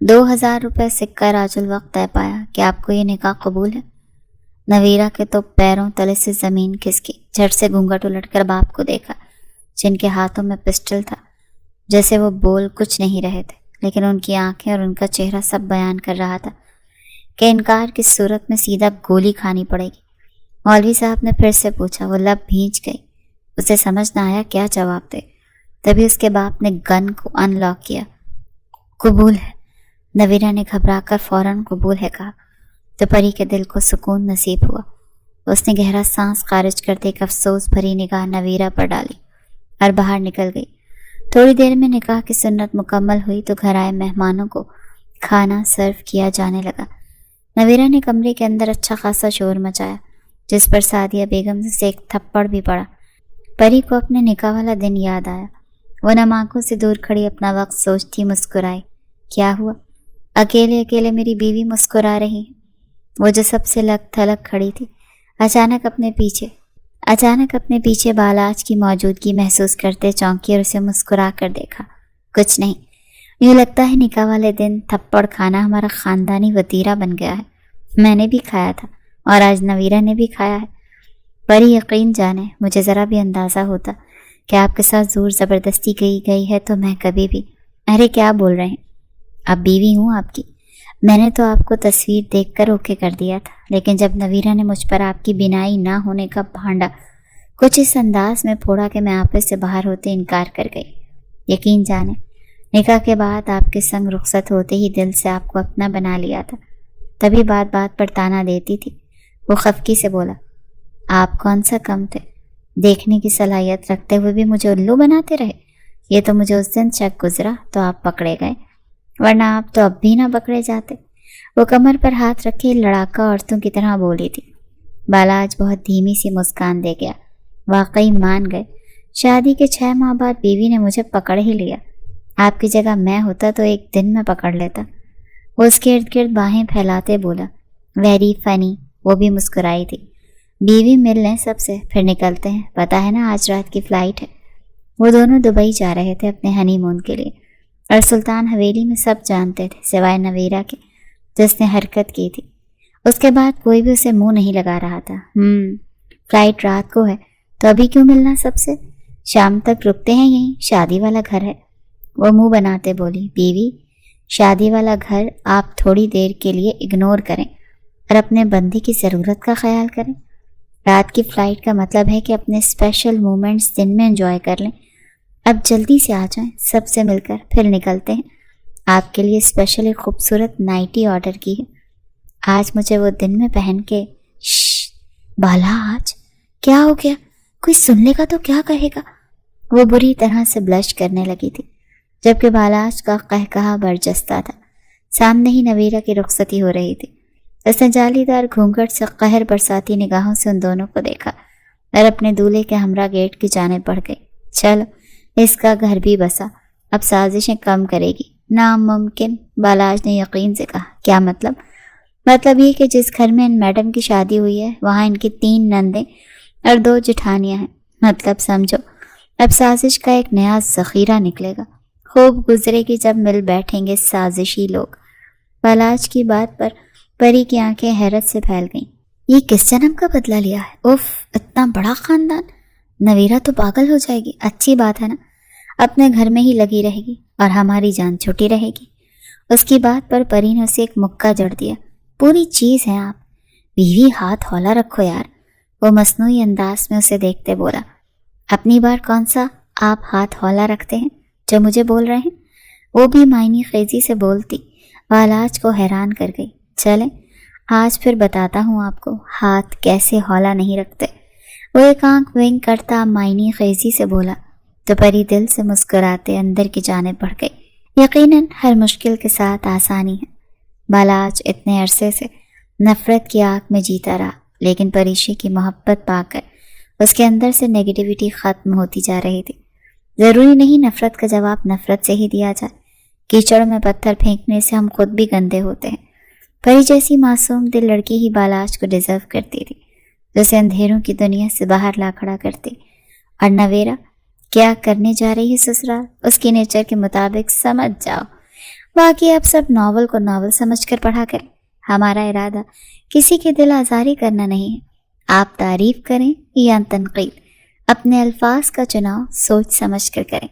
2000 روپے سکہ راج الوقت طے پایا۔ کہ آپ کو یہ نکاح قبول ہے؟ نویرہ کے تو پیروں تلے سے زمین کھسکی۔ جھٹ سے گھونگھٹ الٹ کر باپ کو دیکھا، جن کے ہاتھوں میں پسٹل تھا۔ جیسے وہ بول کچھ نہیں رہے تھے، لیکن ان کی آنکھیں اور ان کا چہرہ سب بیان کر رہا تھا کہ انکار کی صورت میں سیدھا گولی کھانی پڑے گی۔ مولوی صاحب نے پھر سے پوچھا۔ وہ لب بھینچ گئی، اسے سمجھ نہ آیا کیا جواب دے۔ تبھی اس کے باپ نے گن کو ان لاک کیا۔ قبول ہے، نویرہ نے گھبرا کر فوراً قبول ہے کہا تو پری کے دل کو سکون نصیب ہوا۔ اس نے گہرا سانس خارج کرتے ایک افسوس بھری نگاہ نویرہ پر ڈالی اور باہر نکل گئی۔ تھوڑی دیر میں نکاح کی سنت مکمل ہوئی تو گھر آئے مہمانوں کو کھانا سرو کیا جانے لگا۔ نویرہ نے کمرے کے اندر اچھا خاصا شور مچایا، جس پر سعدیہ بیگم سے ایک تھپڑ بھی پڑا۔ پری کو اپنے نکاح والا دن یاد آیا۔ وہ نم آنکھوں سے دور کھڑی اپنا وقت سوچتی مسکرائی۔ کیا ہوا؟ اکیلے اکیلے میری بیوی مسکرا رہی ہے۔ وہ جو سب سے لگ تھلگ کھڑی تھی، اچانک اپنے پیچھے بالاج کی موجودگی محسوس کرتے چونکی اور اسے مسکرا کر دیکھا۔ کچھ نہیں، یوں لگتا ہے نکاح والے دن تھپڑ کھانا ہمارا خاندانی وتیرہ بن گیا ہے۔ میں نے بھی کھایا تھا اور آج نویرہ نے بھی کھایا ہے۔ پری یقین جانے، مجھے ذرا بھی اندازہ ہوتا کہ آپ کے ساتھ زور زبردستی کی گئی ہے تو میں کبھی بھی… ارے کیا بول رہے ہیں؟ اب بیوی ہوں آپ کی۔ میں نے تو آپ کو تصویر دیکھ کر اوکے کر دیا تھا، لیکن جب نویرہ نے مجھ پر آپ کی بینائی نہ ہونے کا بھانڈا کچھ اس انداز میں پھوڑا کہ میں آپے سے باہر ہوتے انکار کر گئی۔ یقین جانے، نکاح کے بعد آپ کے سنگ رخصت ہوتے ہی دل سے آپ کو اپنا بنا لیا تھا۔ تبھی بات بات پر تانا دیتی تھی۔ وہ خفگی سے بولا، آپ کون سا کم تھے؟ دیکھنے کی صلاحیت رکھتے ہوئے بھی مجھے الو بناتے رہے۔ یہ تو مجھے اس دن شک گزرا تو آپ پکڑے گئے، ورنہ آپ تو اب بھی نہ پکڑے جاتے۔ وہ کمر پر ہاتھ رکھے لڑاکا عورتوں کی طرح بولی تھی۔ بالاج بہت دھیمی سی مسکان دے گیا۔ واقعی مان گئے، شادی کے 6 ماہ بعد بیوی نے مجھے پکڑ ہی لیا۔ آپ کی جگہ میں ہوتا تو ایک دن میں پکڑ لیتا۔ وہ اس کے ارد گرد باہیں پھیلاتے بولا، ویری فنی۔ وہ بھی مسکرائی تھی۔ بیوی مل لیں سب سے، پھر نکلتے ہیں، پتہ ہے نا آج رات کی فلائٹ ہے۔ وہ دونوں دبئی جا رہے تھے اپنے ہنی مون کے لیے، اور سلطان حویلی میں سب جانتے تھے سوائے نویرہ کے، جس نے حرکت کی تھی۔ اس کے بعد کوئی بھی اسے منہ نہیں لگا رہا تھا۔ فلائٹ رات کو ہے تو ابھی کیوں ملنا سب سے؟ شام تک رکتے ہیں یہیں، شادی والا گھر ہے۔ وہ منہ بناتے بولی، بیوی شادی والا گھر آپ تھوڑی دیر کے لیے اگنور کریں اور اپنے بندے کی ضرورت کا خیال کریں۔ رات کی فلائٹ کا مطلب ہے کہ اپنے اسپیشل مومنٹس دن میں انجوائے کر لیں۔ اب جلدی سے آ جائیں، سب سے مل کر پھر نکلتے ہیں۔ آپ کے لیے اسپیشل ایک خوبصورت نائٹی آرڈر کی ہے، آج مجھے وہ دن میں پہن کے۔ بالا آج کیا ہو گیا؟ کوئی سن لے گا تو کیا کہے گا؟ وہ بری طرح سے بلش کرنے لگی تھی، جبکہ بالاج کا قہقہا برجستہ تھا۔ سامنے ہی نویرہ کی رخصتی ہو رہی تھی۔ اس نے جالی دار گھونگھٹ سے قہر برساتی نگاہوں سے ان دونوں کو دیکھا اور اپنے دولہے کے ہمراہ گیٹ کی جانب بڑھ گئی۔ چلو اس کا گھر بھی بسا، اب سازشیں کم کرے گی۔ ناممکن، بالاج نے یقین سے کہا۔ کیا مطلب؟ مطلب یہ کہ جس گھر میں ان میڈم کی شادی ہوئی ہے وہاں ان کی 3 نندیں اور 2 جٹھانیاں ہیں۔ مطلب سمجھو، اب سازش کا ایک نیا ذخیرہ نکلے گا۔ خوب گزرے گی جب مل بیٹھیں گے سازشی لوگ۔ بالاج کی بات پر پری کی آنکھیں حیرت سے پھیل گئیں۔ یہ کس جنم کا بدلہ لیا ہے؟ اف، اتنا بڑا خاندان! نویرہ تو پاگل ہو جائے گی۔ اچھی بات ہے نا، اپنے گھر میں ہی لگی رہے گی اور ہماری جان چھٹی رہے گی۔ اس کی بات پر پری نے اسے ایک مکہ جڑ دیا۔ پوری چیز ہے آپ، بیوی ہاتھ ہولا رکھو یار۔ وہ مصنوعی انداز میں اسے دیکھتے بولا، اپنی بار کون سا آپ ہاتھ ہولا رکھتے ہیں جو مجھے بول رہے ہیں؟ وہ بھی معنی خیزی سے بولتی بالاج کو حیران کر گئی۔ چلیں آج پھر بتاتا ہوں آپ کو ہاتھ کیسے ہولا نہیں رکھتے۔ وہ ایک آنکھ ونک کرتا معنی خیزی سے بولا تو پری دل سے مسکراتے اندر کی جانب بڑھ گئی۔ یقیناً ہر مشکل کے ساتھ آسانی ہے۔ بالاج اتنے عرصے سے نفرت کی آگ میں جیتا رہا، لیکن پریشی کی محبت پا کر اس کے اندر سے نیگیٹیوٹی ختم ہوتی جا رہی تھی۔ ضروری نہیں نفرت کا جواب نفرت سے ہی دیا جائے۔ کیچڑ میں پتھر پھینکنے سے ہم خود بھی گندے ہوتے ہیں۔ پری جیسی معصوم دل لڑکی ہی بالاج کو ڈیزرو کرتی تھی، جسے اندھیروں کی دنیا سے باہر لا کھڑا کرتی۔ اور نویرہ کیا کرنے جا رہی ہے سسرال، اس کی نیچر کے مطابق سمجھ جاؤ۔ باقی آپ سب ناول کو ناول سمجھ کر پڑھا کریں۔ ہمارا ارادہ کسی کی دل آزاری کرنا نہیں ہے۔ آپ تعریف کریں یا تنقید، اپنے الفاظ کا چناؤ سوچ سمجھ کر کریں۔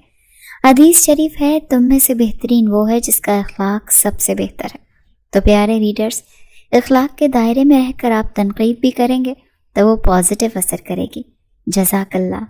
حدیث شریف ہے، تم میں سے بہترین وہ ہے جس کا اخلاق سب سے بہتر ہے۔ تو پیارے ریڈرز، اخلاق کے دائرے میں رہ کر آپ تنقید بھی کریں گے تو وہ پازیٹیو اثر کرے گی۔ جزاک اللہ۔